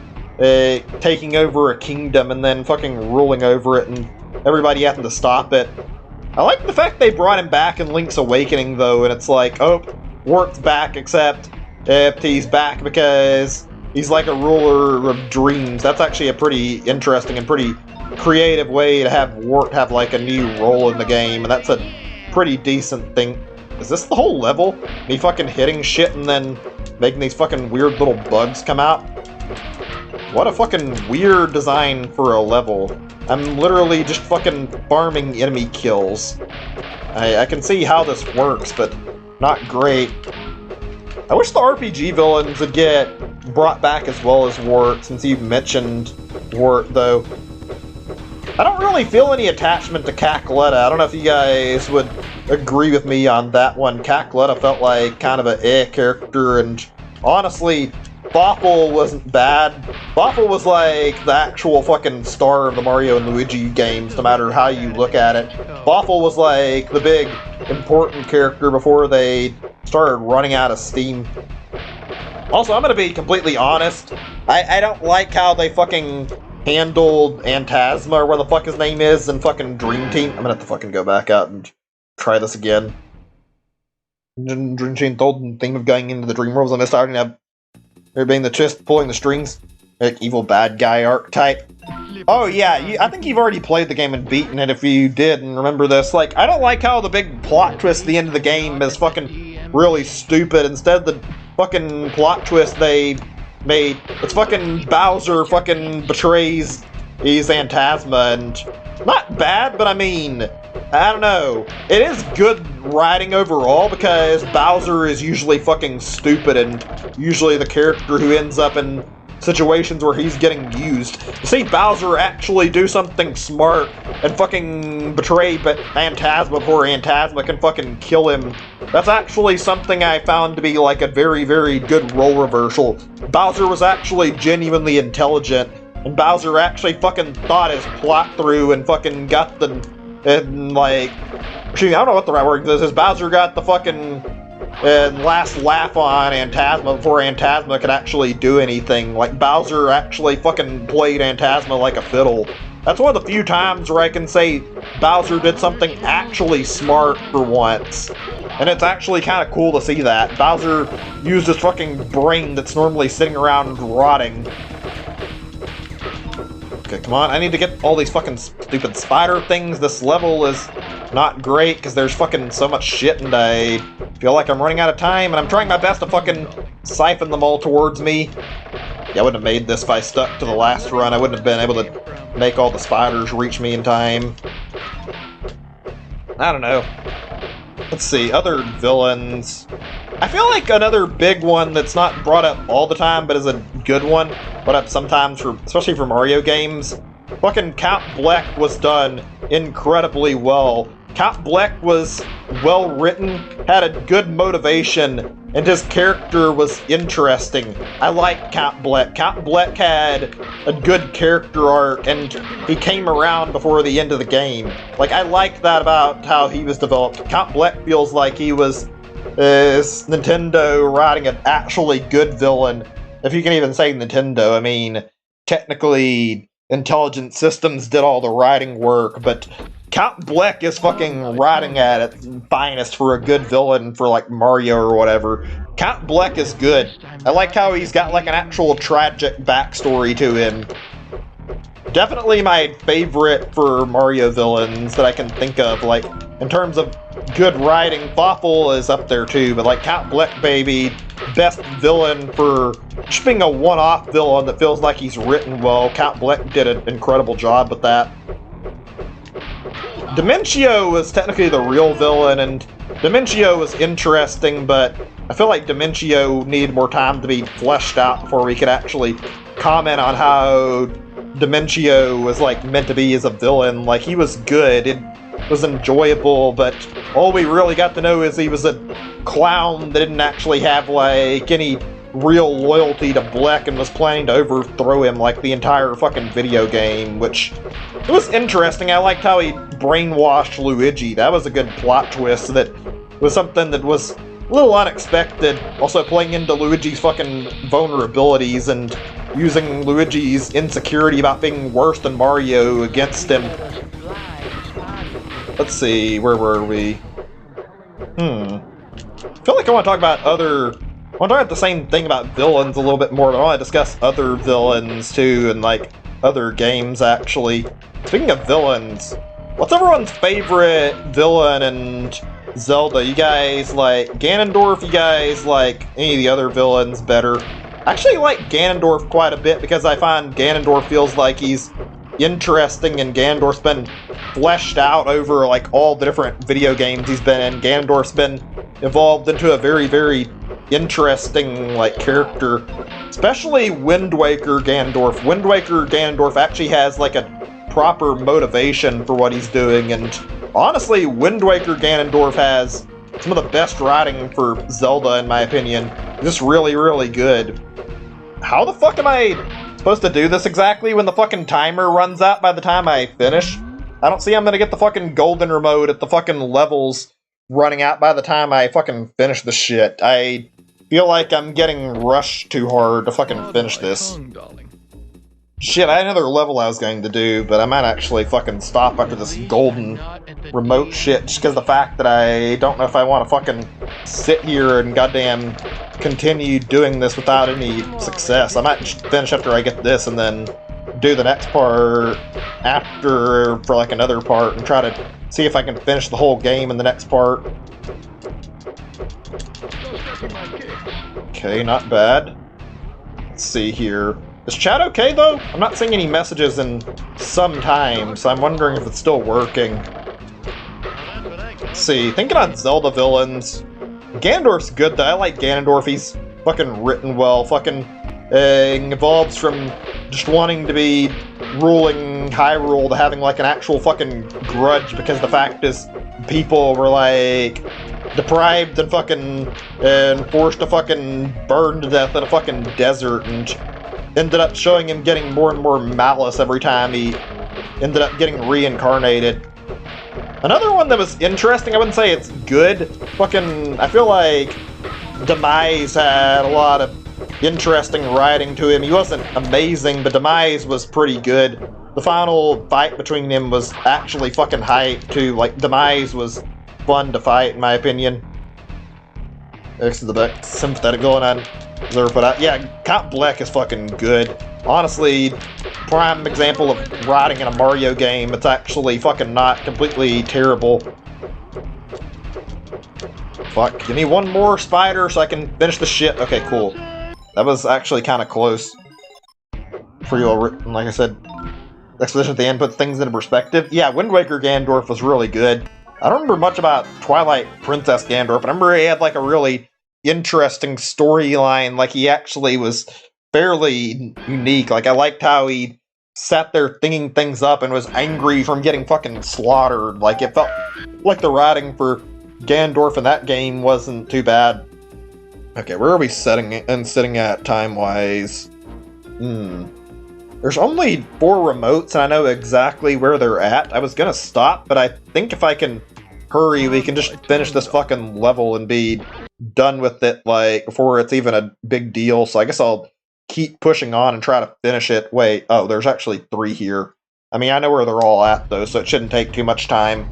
taking over a kingdom and then fucking ruling over it and everybody having to stop it. I like the fact they brought him back in Link's Awakening, though, and it's like, oh, Wart's back, except he's back because he's like a ruler of dreams. That's actually a pretty interesting and pretty creative way to have Wart have like a new role in the game, and that's a pretty decent thing. Is this the whole level? Me fucking hitting shit and then making these fucking weird little bugs come out? What a fucking weird design for a level. I'm literally just fucking farming enemy kills. I can see how this works, but not great. I wish the RPG villains would get brought back as well as Wart, since you mentioned Wart, though. I don't really feel any attachment to Cackletta. I don't know if you guys would agree with me on that one. Cackletta felt like kind of an character, and honestly, Boffle wasn't bad. Boffle was like the actual fucking star of the Mario and Luigi games, no matter how you look at it. Boffle was like the big important character before they started running out of steam. Also, I'm gonna be completely honest. I don't like how they fucking handled Phantasma, or what the fuck his name is, in fucking Dream Team. I'm gonna have to fucking go back out and try this again. Dream Team told the theme of going into the dream worlds, and I started to there being the chest pulling the strings, like evil bad guy archetype. Oh yeah, I think you've already played the game and beaten it if you did and remember this. Like, I don't like how the big plot twist at the end of the game is fucking really stupid. Instead, the fucking plot twist they made, it's fucking Bowser fucking betrays Phantasma, and not bad, but I mean, I don't know. It is good writing overall because Bowser is usually fucking stupid and usually the character who ends up in situations where he's getting used. To see Bowser actually do something smart and fucking betray Phantasma before Phantasma can fucking kill him, that's actually something I found to be like a very, very good role reversal. Bowser was actually genuinely intelligent, and Bowser actually fucking thought his plot through and fucking got the, and like, I don't know what the right word is. Bowser got the fucking last laugh on Phantasma before Phantasma could actually do anything. Like, Bowser actually fucking played Phantasma like a fiddle. That's one of the few times where I can say Bowser did something actually smart for once. And it's actually kind of cool to see that. Bowser used his fucking brain that's normally sitting around rotting. Okay, come on, I need to get all these fucking stupid spider things. This level is not great because there's fucking so much shit and I feel like I'm running out of time and I'm trying my best to fucking siphon them all towards me. Yeah, I wouldn't have made this if I stuck to the last run. I wouldn't have been able to make all the spiders reach me in time. I don't know. Let's see, other villains. I feel like another big one that's not brought up all the time, but is a good one, brought up sometimes, especially for Mario games. Fucking Count Bleck was done incredibly well. Count Bleck was well written, had a good motivation, and his character was interesting. I like Count Bleck. Count Bleck had a good character arc, and he came around before the end of the game. Like, I like that about how he was developed. Count Bleck feels like he was Nintendo writing an actually good villain. If you can even say Nintendo, I mean, technically, Intelligent Systems did all the writing work, but Count Bleck is fucking writing at its finest for a good villain for, like, Mario or whatever. Count Bleck is good. I like how he's got, like, an actual tragic backstory to him. Definitely my favorite for Mario villains that I can think of, like, in terms of good writing. Boffle is up there too, but, like, Count Bleck, baby, best villain for just being a one-off villain that feels like he's written well. Count Bleck did an incredible job with that. Dimentio was technically the real villain, and Dimentio was interesting, but I feel like Dimentio needed more time to be fleshed out before we could actually comment on how Dimentio was, like, meant to be as a villain. Like, he was good, it was enjoyable, but all we really got to know is he was a clown that didn't actually have, like, any real loyalty to Bleck and was planning to overthrow him, like, the entire fucking video game, which it was interesting. I liked how he brainwashed Luigi. That was a good plot twist that was something that was a little unexpected. Also playing into Luigi's fucking vulnerabilities and using Luigi's insecurity about being worse than Mario against him. Let's see, where were we? I feel like I want to talk about I want to talk about the same thing about villains a little bit more, but I want to discuss other villains too, and, like, other games, actually. Speaking of villains, what's everyone's favorite villain in Zelda? You guys like Ganondorf? You guys like any of the other villains better? I actually like Ganondorf quite a bit because I find Ganondorf feels like he's interesting, and Ganondorf's been fleshed out over, like, all the different video games he's been in. Ganondorf's been evolved into a very, very interesting, like, character. Especially Wind Waker Ganondorf. Wind Waker Ganondorf actually has, like, a proper motivation for what he's doing, and honestly, Wind Waker Ganondorf has some of the best writing for Zelda, in my opinion. Just really, really good. How the fuck am I supposed to do this exactly when the fucking timer runs out by the time I finish? I don't see I'm gonna get the fucking golden remote at the fucking levels running out by the time I fucking finish the shit. I feel like I'm getting rushed too hard to fucking finish this. Shit, I had another level I was going to do, but I might actually fucking stop after this golden remote shit, just because of the fact that I don't know if I want to fucking sit here and goddamn continue doing this without any success. I might just finish after I get this and then do the next part after for like another part and try to see if I can finish the whole game in the next part. Okay, not bad. Let's see here. Is chat okay, though? I'm not seeing any messages in some time, so I'm wondering if it's still working. Let's see, thinking on Zelda villains. Ganondorf's good, though. I like Ganondorf. He's fucking written well. Fucking evolves from just wanting to be ruling Hyrule to having, like, an actual fucking grudge, because the fact is, people were, like, deprived and fucking forced to fucking burn to death in a fucking desert, and ended up showing him getting more and more malice every time he ended up getting reincarnated. Another one that was interesting, I wouldn't say it's good, fucking, I feel like Demise had a lot of interesting writing to him. He wasn't amazing, but Demise was pretty good. The final fight between them was actually fucking hype too. Like, Demise was fun to fight, in my opinion. Next to the back, sympathetic going on there, but yeah, Count Bleck is fucking good. Honestly, prime example of writing in a Mario game. It's actually fucking not completely terrible. Fuck, give me one more spider so I can finish the shit. Okay, cool. That was actually kind of close. Pretty well written, like I said. Exposition at the end puts things into perspective. Yeah, Wind Waker Ganondorf was really good. I don't remember much about Twilight Princess Ganondorf, but I remember he had like a really interesting storyline. Like, he actually was fairly unique. Like, I liked how he sat there thinking things up and was angry from getting fucking slaughtered. Like, it felt like the writing for Ganondorf in that game wasn't too bad. Okay, where are we sitting at time-wise? There's only 4 remotes, and I know exactly where they're at. I was gonna stop, but I think if I can hurry, we can just finish this fucking level and be done with it, like, before it's even a big deal. So I guess I'll keep pushing on and try to finish it. Wait, oh, there's actually 3 here. I mean, I know where they're all at, though, so it shouldn't take too much time.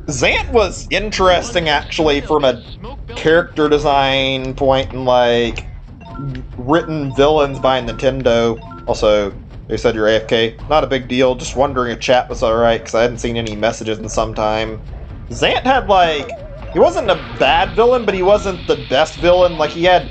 Zant was interesting, actually, from a character design point, and, like, written villains by Nintendo. Also, they said you're AFK. Not a big deal, just wondering if chat was alright, because I hadn't seen any messages in some time. Zant had, like, he wasn't a bad villain, but he wasn't the best villain. Like, he had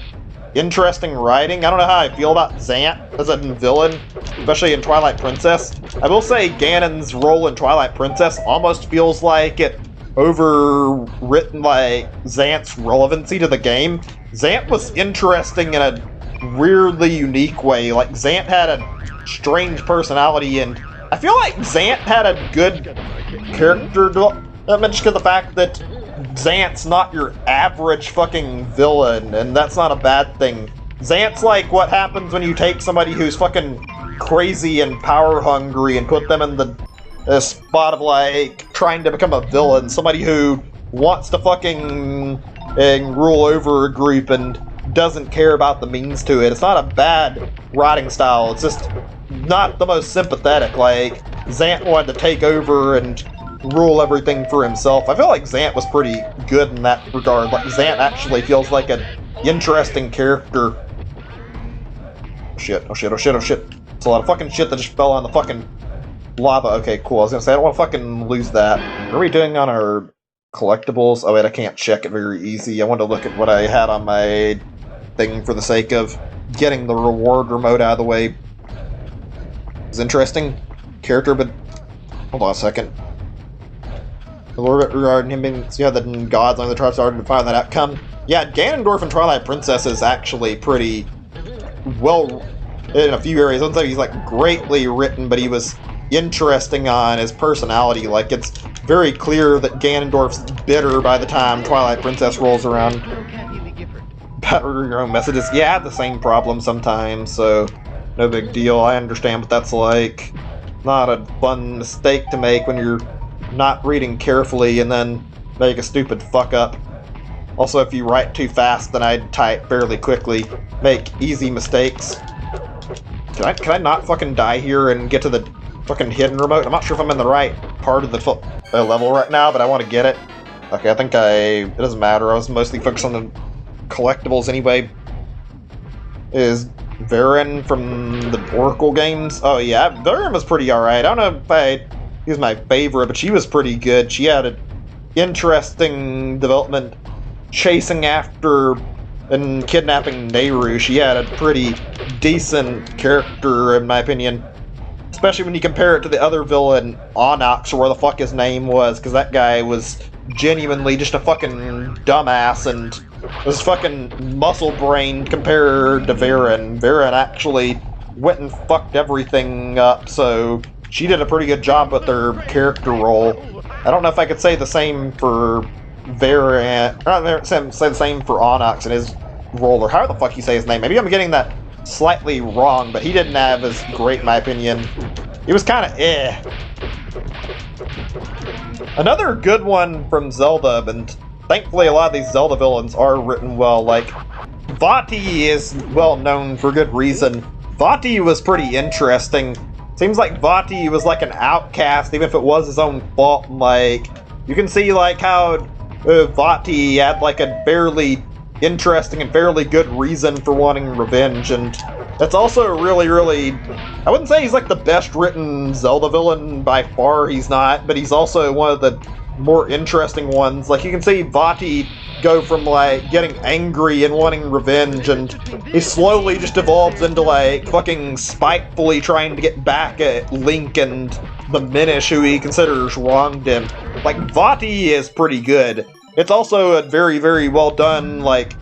interesting writing. I don't know how I feel about Zant as a villain, especially in Twilight Princess. I will say Ganon's role in Twilight Princess almost feels like it overwritten, like, Zant's relevancy to the game. Zant was interesting in a weirdly unique way. Like, Zant had a strange personality, and I feel like Zant had a good character development just because of the fact that Zant's not your average fucking villain, and that's not a bad thing. Zant's like what happens when you take somebody who's fucking crazy and power hungry and put them in the spot of, like, trying to become a villain. Somebody who wants to fucking rule over a group and doesn't care about the means to it. It's not a bad writing style, it's just not the most sympathetic. Like, Zant wanted to take over and rule everything for himself. I feel like Zant was pretty good in that regard. Like, Zant actually feels like an interesting character. Oh shit, oh shit, oh shit, oh shit. It's a lot of fucking shit that just fell on the fucking lava. Okay, cool. I was gonna say, I don't want to fucking lose that. What are we doing on our collectibles? Oh wait, I can't check it very easy. I wanted to look at what I had on my thing for the sake of getting the reward remote out of the way. It's interesting character, but hold on a second. A little bit regarding him being, so yeah, the gods on the tribes started to find that outcome. Yeah, Ganondorf in Twilight Princess is actually pretty well in a few areas. I wouldn't say he's like greatly written, but he was interesting on his personality. Like, it's very clear that Ganondorf's bitter by the time Twilight Princess rolls around. Better read your own messages. Yeah, I have the same problem sometimes, so no big deal. I understand what that's like. Not a fun mistake to make when you're not reading carefully and then make a stupid fuck up. Also, if you write too fast, then I'd type fairly quickly. Make easy mistakes. Can I not fucking die here and get to the fucking hidden remote? I'm not sure if I'm in the right part of the level right now, but I want to get it. Okay, I think it doesn't matter. I was mostly focused on the collectibles anyway. Is Varen from the Oracle games? Oh yeah, Varen was pretty alright. I don't know if he was my favorite, but she was pretty good. She had an interesting development chasing after and kidnapping Nehru. She had a pretty decent character, in my opinion. Especially when you compare it to the other villain, Onyx, or where the fuck his name was, because that guy was genuinely just a fucking dumbass and was fucking muscle-brained compared to Varen. Varen actually went and fucked everything up, so she did a pretty good job with her character role. I don't know if I could say the same for Varen, or not say the same for Onyx and his role, or how the fuck you say his name. Maybe I'm getting that slightly wrong, but he didn't have as great, in my opinion. He was kind of eh. Another good one from Zelda, and thankfully a lot of these Zelda villains are written well. Like, Vati is well known for good reason. Vati was pretty interesting. Seems like Vati was like an outcast, even if it was his own fault. Like, you can see like how Vati had like a fairly interesting and fairly good reason for wanting revenge, and that's also really, I wouldn't say he's like the best written Zelda villain by far, he's not, but he's also one of the more interesting ones. Like, you can see Vati go from like getting angry and wanting revenge, and he slowly just evolves into like fucking spitefully trying to get back at Link and the Minish, who he considers wronged him. Like, Vati is pretty good. It's also a very well done, like,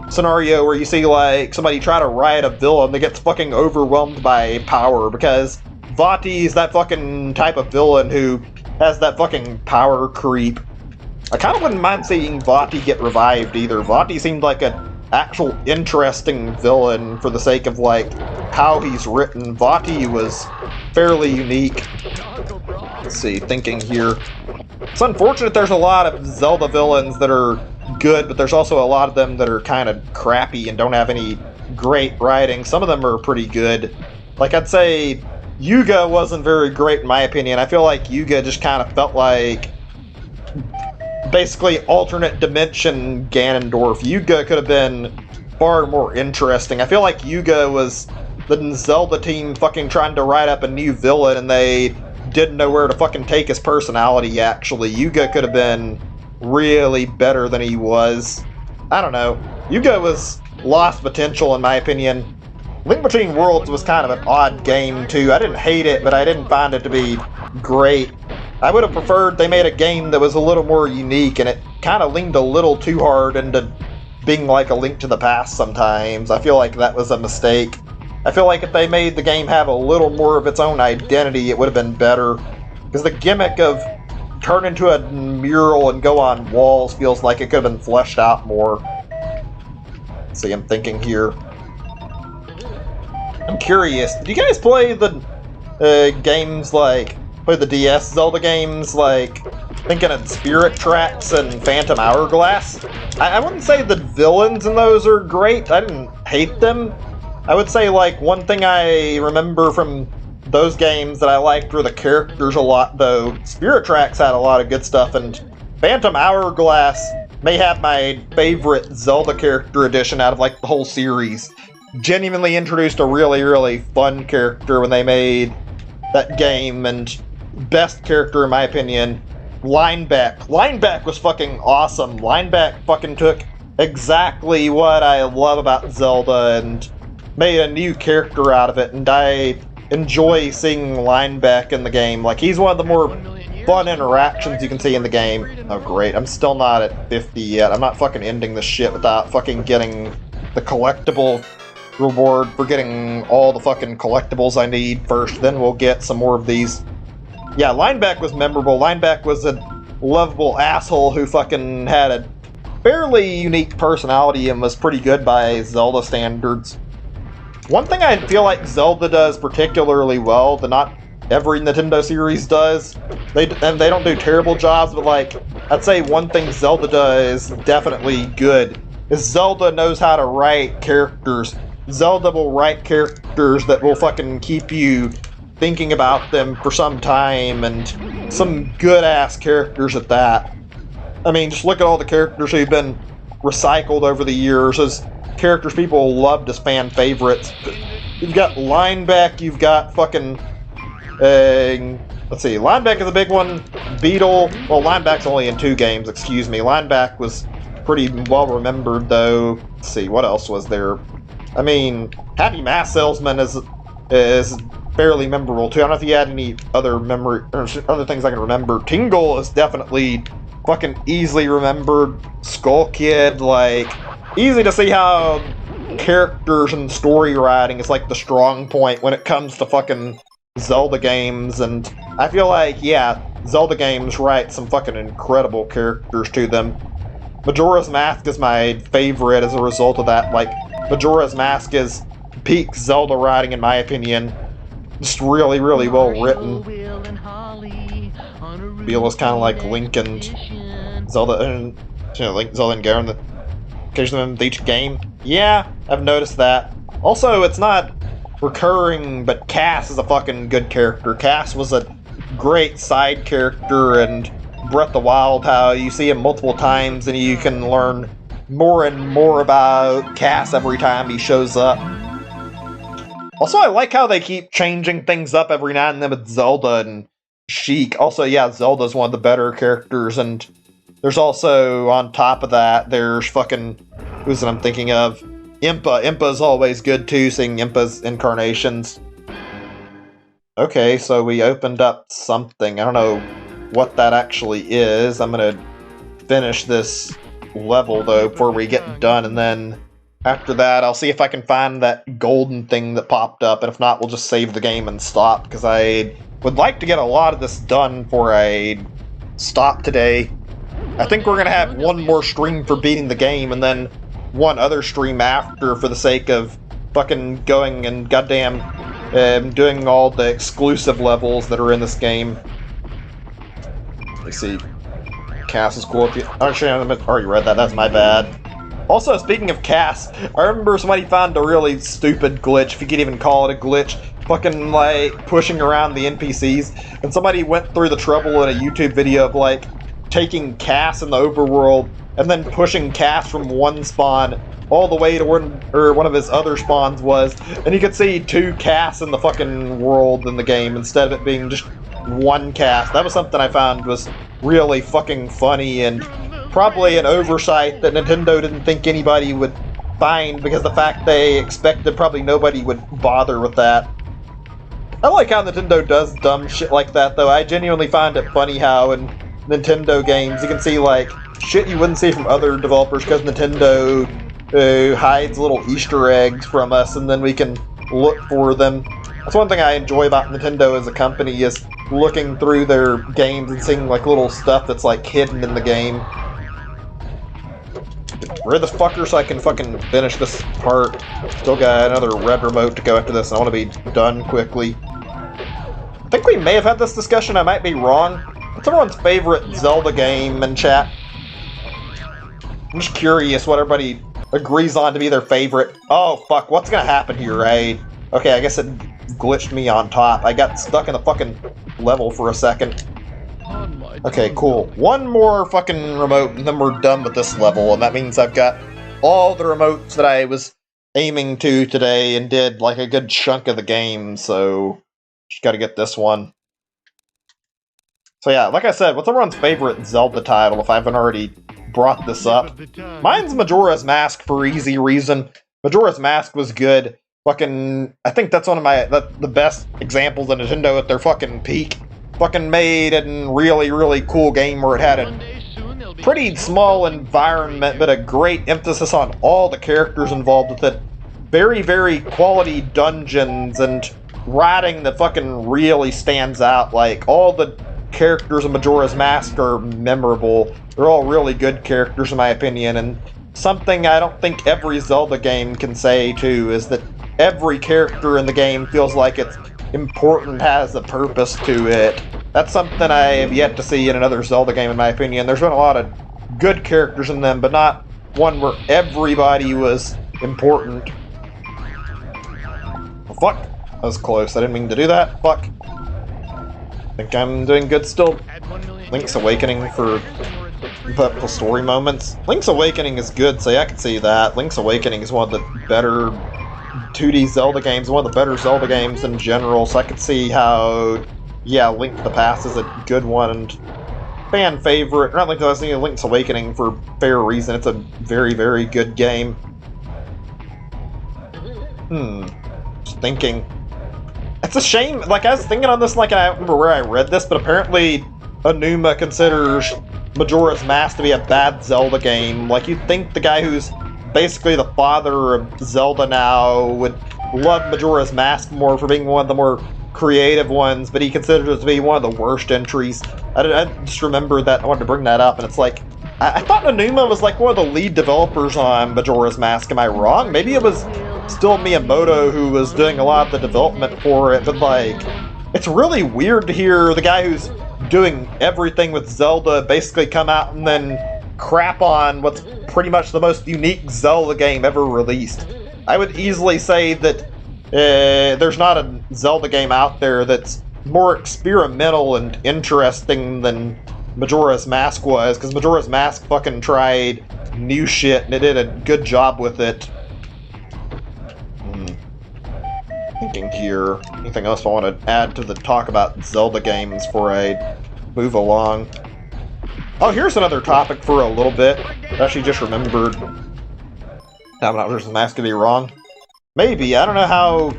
scenario where you see, like, somebody try to riot a villain that gets fucking overwhelmed by power, because Vati's that fucking type of villain who has that fucking power creep. I kind of wouldn't mind seeing Vati get revived either. Vati seemed like an actual interesting villain for the sake of, like, how he's written. Vati was fairly unique. Let's see, thinking here. It's unfortunate there's a lot of Zelda villains that are good, but there's also a lot of them that are kind of crappy and don't have any great writing. Some of them are pretty good. Like, I'd say Yuga wasn't very great in my opinion. I feel like Yuga just kind of felt like basically alternate dimension Ganondorf. Yuga could have been far more interesting. I feel like Yuga was the Zelda team fucking trying to write up a new villain, and they didn't know where to fucking take his personality, actually. Yuga could have been really better than he was. I don't know. Yuga was lost potential, in my opinion. Link Between Worlds was kind of an odd game, too. I didn't hate it, but I didn't find it to be great. I would have preferred they made a game that was a little more unique, and it kind of leaned a little too hard into being like a Link to the Past sometimes. I feel like that was a mistake. I feel like if they made the game have a little more of its own identity, it would have been better. Because the gimmick of turn into a mural and go on walls feels like it could have been fleshed out more. Let's see, I'm thinking here. I'm curious, did you guys play the games like, play the DS Zelda games like, thinking of Spirit Tracks and Phantom Hourglass? I wouldn't say the villains in those are great. I didn't hate them. I would say, like, one thing I remember from those games that I liked were the characters a lot, though. Spirit Tracks had a lot of good stuff, and Phantom Hourglass may have my favorite Zelda character edition out of, like, the whole series. Genuinely introduced a really fun character when they made that game, and best character, in my opinion, Lineback. Lineback was fucking awesome. Lineback fucking took exactly what I love about Zelda and made a new character out of it, and I enjoy seeing Lineback in the game. Like, he's one of the more fun interactions you can see in the game. Oh great, I'm still not at 50 yet. I'm not fucking ending this shit without fucking getting the collectible reward for getting all the fucking collectibles I need first, then we'll get some more of these. Yeah, Lineback was memorable. Lineback was a lovable asshole who fucking had a fairly unique personality and was pretty good by Zelda standards. One thing I feel like Zelda does particularly well that not every Nintendo series does, and they don't do terrible jobs, but like, I'd say one thing Zelda does definitely good is Zelda knows how to write characters. Zelda will write characters that will fucking keep you thinking about them for some time, and some good-ass characters at that. I mean, just look at all the characters who've been recycled over the years as characters people loved as fan favorites. You've got Lineback, you've got fucking, let's see, Lineback is a big one. Beetle, well, Lineback's only in 2 games, excuse me. Lineback was pretty well remembered, though. Let's see, what else was there? I mean, Happy Mask Salesman is fairly memorable, too. I don't know if you had any other memory, or other things I can remember. Tingle is definitely fucking easily remembered. Skull Kid, like, easy to see how characters and story writing is like the strong point when it comes to fucking Zelda games, and I feel like, yeah, Zelda games write some fucking incredible characters to them. Majora's Mask is my favorite as a result of that. Like, Majora's Mask is peak Zelda writing in my opinion. Just really, really well written. Feel is kind of like Link and Zelda, and Link, Zelda and Ganon, occasionally in each game. Yeah, I've noticed that. Also, it's not recurring, but Cass is a fucking good character. Cass was a great side character in Breath of the Wild, how you see him multiple times and you can learn more and more about Cass every time he shows up. Also, I like how they keep changing things up every now and then with Zelda and Sheik. Also, yeah, Zelda's one of the better characters, and there's also, on top of that, there's fucking, who's it I'm thinking of? Impa. Impa's always good too, seeing Impa's incarnations. Okay, so we opened up something. I don't know what that actually is. I'm gonna finish this level, though, before we get done, and then after that, I'll see if I can find that golden thing that popped up, and if not, we'll just save the game and stop, because I would like to get a lot of this done before I stop today. I think we're gonna have one more stream for beating the game, and then one other stream after for the sake of fucking going and goddamn doing all the exclusive levels that are in this game. Let's see. Cass is cool. Actually, I already read that. That's my bad. Also, speaking of Cass, I remember somebody found a really stupid glitch, if you could even call it a glitch, fucking, like, pushing around the NPCs, and somebody went through the trouble in a YouTube video of, like, taking Cass in the overworld, and then pushing Cass from one spawn all the way to where one of his other spawns was, and you could see 2 Cass in the fucking world in the game, instead of it being just 1 Cass. That was something I found was really fucking funny, and probably an oversight that Nintendo didn't think anybody would find, because the fact they expected probably nobody would bother with that. I like how Nintendo does dumb shit like that, though. I genuinely find it funny how in Nintendo games you can see, like, shit you wouldn't see from other developers, because Nintendo hides little Easter eggs from us, and then we can look for them. That's one thing I enjoy about Nintendo as a company, is looking through their games and seeing, like, little stuff that's, like, hidden in the game. Where the fucker so I can fucking finish this part. Still got another red remote to go after this, and I want to be done quickly. I think we may have had this discussion, I might be wrong. What's everyone's favorite Zelda game in chat? I'm just curious what everybody agrees on to be their favorite. Oh, fuck, what's gonna happen here, right? Okay, I guess it glitched me on top. I got stuck in the fucking level for a second. Okay, cool. One more fucking remote, and then we're done with this level, and that means I've got all the remotes that I was aiming to today and did, like, a good chunk of the game, so just gotta get this one. So yeah, like I said, what's everyone's favorite Zelda title, if I haven't already brought this up? Mine's Majora's Mask for easy reason. Majora's Mask was good. Fucking, I think that's one of the best examples of Nintendo at their fucking peak. Fucking made a really, really cool game where it had a pretty small environment, but a great emphasis on all the characters involved with it. Very, very quality dungeons and writing that fucking really stands out. Like, all the characters in Majora's Mask are memorable. They're all really good characters in my opinion, and something I don't think every Zelda game can say too is that every character in the game feels like it's important, has a purpose to it. That's something I have yet to see in another Zelda game in my opinion. There's been a lot of good characters in them, but not one where everybody was important. Oh, fuck. That was close. I didn't mean to do that. Fuck. I think I'm doing good still. Link's Awakening for the story moments. Link's Awakening is good, so yeah, I can see that. Link's Awakening is one of the better 2D Zelda games, one of the better Zelda games in general, so I could see how, yeah, Link to the Past is a good one, and fan favorite. Not like I was thinking Link's Awakening for fair reason. It's a very, very good game. Just thinking. It's a shame, like, I was thinking on this, like, I don't remember where I read this, but apparently Anuma considers Majora's Mask to be a bad Zelda game. Like, you'd think the guy who's basically the father of Zelda now would love Majora's Mask more for being one of the more creative ones, but he considers it to be one of the worst entries. I just remember that, I wanted to bring that up, and it's like, I thought Anuma was like one of the lead developers on Majora's Mask, am I wrong? Maybe it was still Miyamoto who was doing a lot of the development for it, but like, it's really weird to hear the guy who's doing everything with Zelda basically come out and then crap on what's pretty much the most unique Zelda game ever released. I would easily say that there's not a Zelda game out there that's more experimental and interesting than Majora's Mask was, because Majora's Mask fucking tried new shit and it did a good job with it. Thinking here, anything else I want to add to the talk about Zelda games before I move along? Oh, here's another topic for a little bit. I actually just remembered. I'm not Majora's Mask to be wrong. Maybe, I don't know how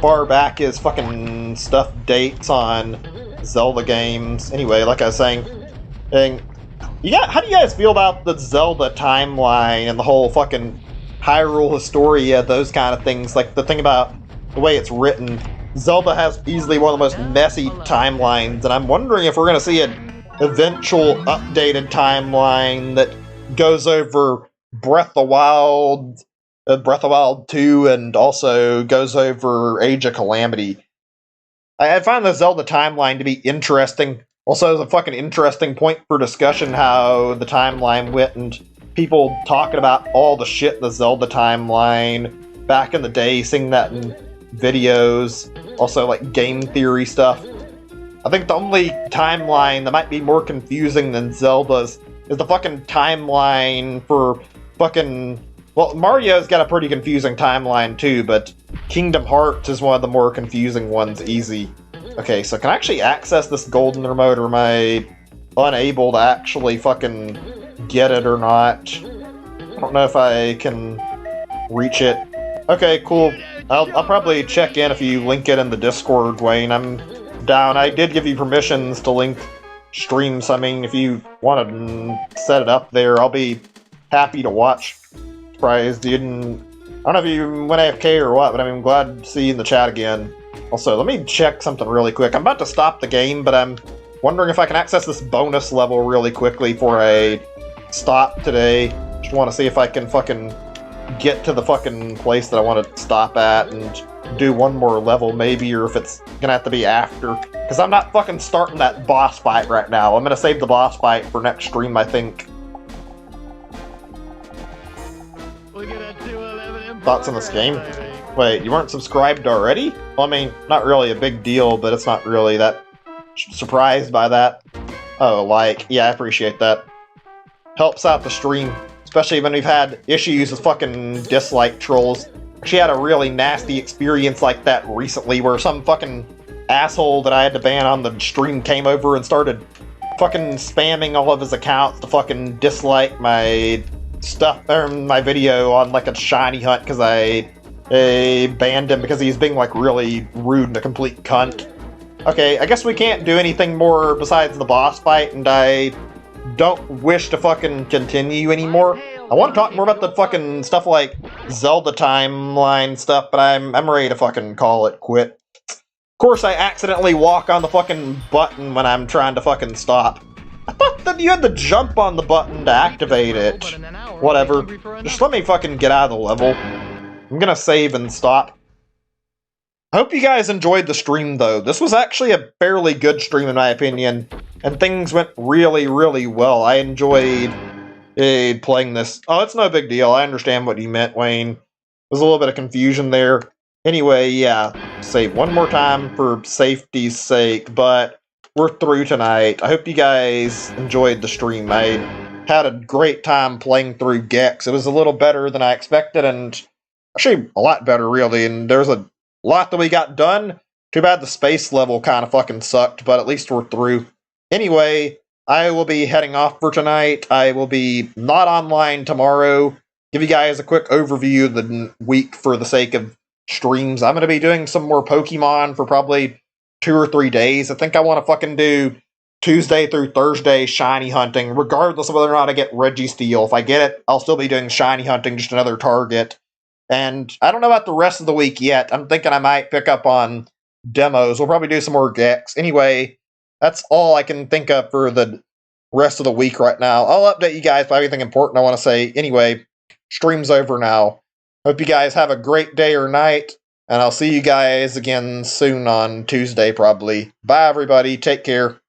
far back his fucking stuff dates on Zelda games. Anyway, like I was saying, how do you guys feel about the Zelda timeline and the whole fucking Hyrule Historia, those kind of things? Like, the thing about the way it's written, Zelda has easily one of the most messy timelines, and I'm wondering if we're going to see an eventual updated timeline that goes over Breath of the Wild 2, and also goes over Age of Calamity. I find the Zelda timeline to be interesting. Also, it's a fucking interesting point for discussion how the timeline went, and people talking about all the shit in the Zelda timeline back in the day, seeing that in videos, also like game theory stuff. I think the only timeline that might be more confusing than Zelda's is the fucking timeline for fucking... Well, Mario's got a pretty confusing timeline too, but Kingdom Hearts is one of the more confusing ones, easy. Okay, so can I actually access this golden remote, or am I unable to actually fucking get it or not? I don't know if I can reach it. Okay, cool. I'll probably check in if you link it in the Discord, Wayne. I'm down. I did give you permissions to link streams, so I mean, if you want to set it up there, I'll be happy to watch. Surprised you didn't... I don't know if you went AFK or what, but I'm glad to see you in the chat again. Also, let me check something really quick. I'm about to stop the game, but I'm wondering if I can access this bonus level really quickly before I stop today. Just want to see if I can fucking get to the fucking place that I want to stop at and do one more level maybe, or if it's gonna have to be after. Because I'm not fucking starting that boss fight right now. I'm gonna save the boss fight for next stream, I think. Thoughts on this game? Wait, you weren't subscribed already? Well, I mean, not really a big deal, but it's not really that surprised by that. Oh, like, yeah, I appreciate that. Helps out the stream, especially when we've had issues with fucking dislike trolls. She had a really nasty experience like that recently, where some fucking asshole that I had to ban on the stream came over and started fucking spamming all of his accounts to fucking dislike my stuff, or my video on like a shiny hunt, because I banned him because he's being like really rude and a complete cunt. Okay, I guess we can't do anything more besides the boss fight, and I don't wish to fucking continue anymore. I want to talk more about the fucking stuff like Zelda timeline stuff, but I'm ready to fucking call it quit. course, I accidentally walk on the fucking button when I'm trying to fucking stop. I thought that you had to jump on the button to activate it. Whatever. Just let me fucking get out of the level. I'm gonna save and stop. I hope you guys enjoyed the stream, though. This was actually a fairly good stream, in my opinion, and things went really, really well. I enjoyed playing this. Oh, it's no big deal. I understand what you meant, Wayne. There's a little bit of confusion there. Anyway, yeah, save one more time for safety's sake, but we're through tonight. I hope you guys enjoyed the stream. I had a great time playing through Gex. It was a little better than I expected, and actually a lot better, really, and there's a lot that we got done. Too bad the space level kind of fucking sucked, but at least we're through. Anyway, I will be heading off for tonight. I will be not online tomorrow. Give you guys a quick overview of the week for the sake of streams. I'm going to be doing some more Pokemon for probably 2 or 3 days. I think I want to fucking do Tuesday through Thursday shiny hunting, regardless of whether or not I get Registeel. If I get it, I'll still be doing shiny hunting, just another target. And I don't know about the rest of the week yet. I'm thinking I might pick up on demos. We'll probably do some more Gex. Anyway, that's all I can think of for the rest of the week right now. I'll update you guys if I have anything important I want to say. Anyway, stream's over now. Hope you guys have a great day or night, and I'll see you guys again soon on Tuesday, probably. Bye, everybody. Take care.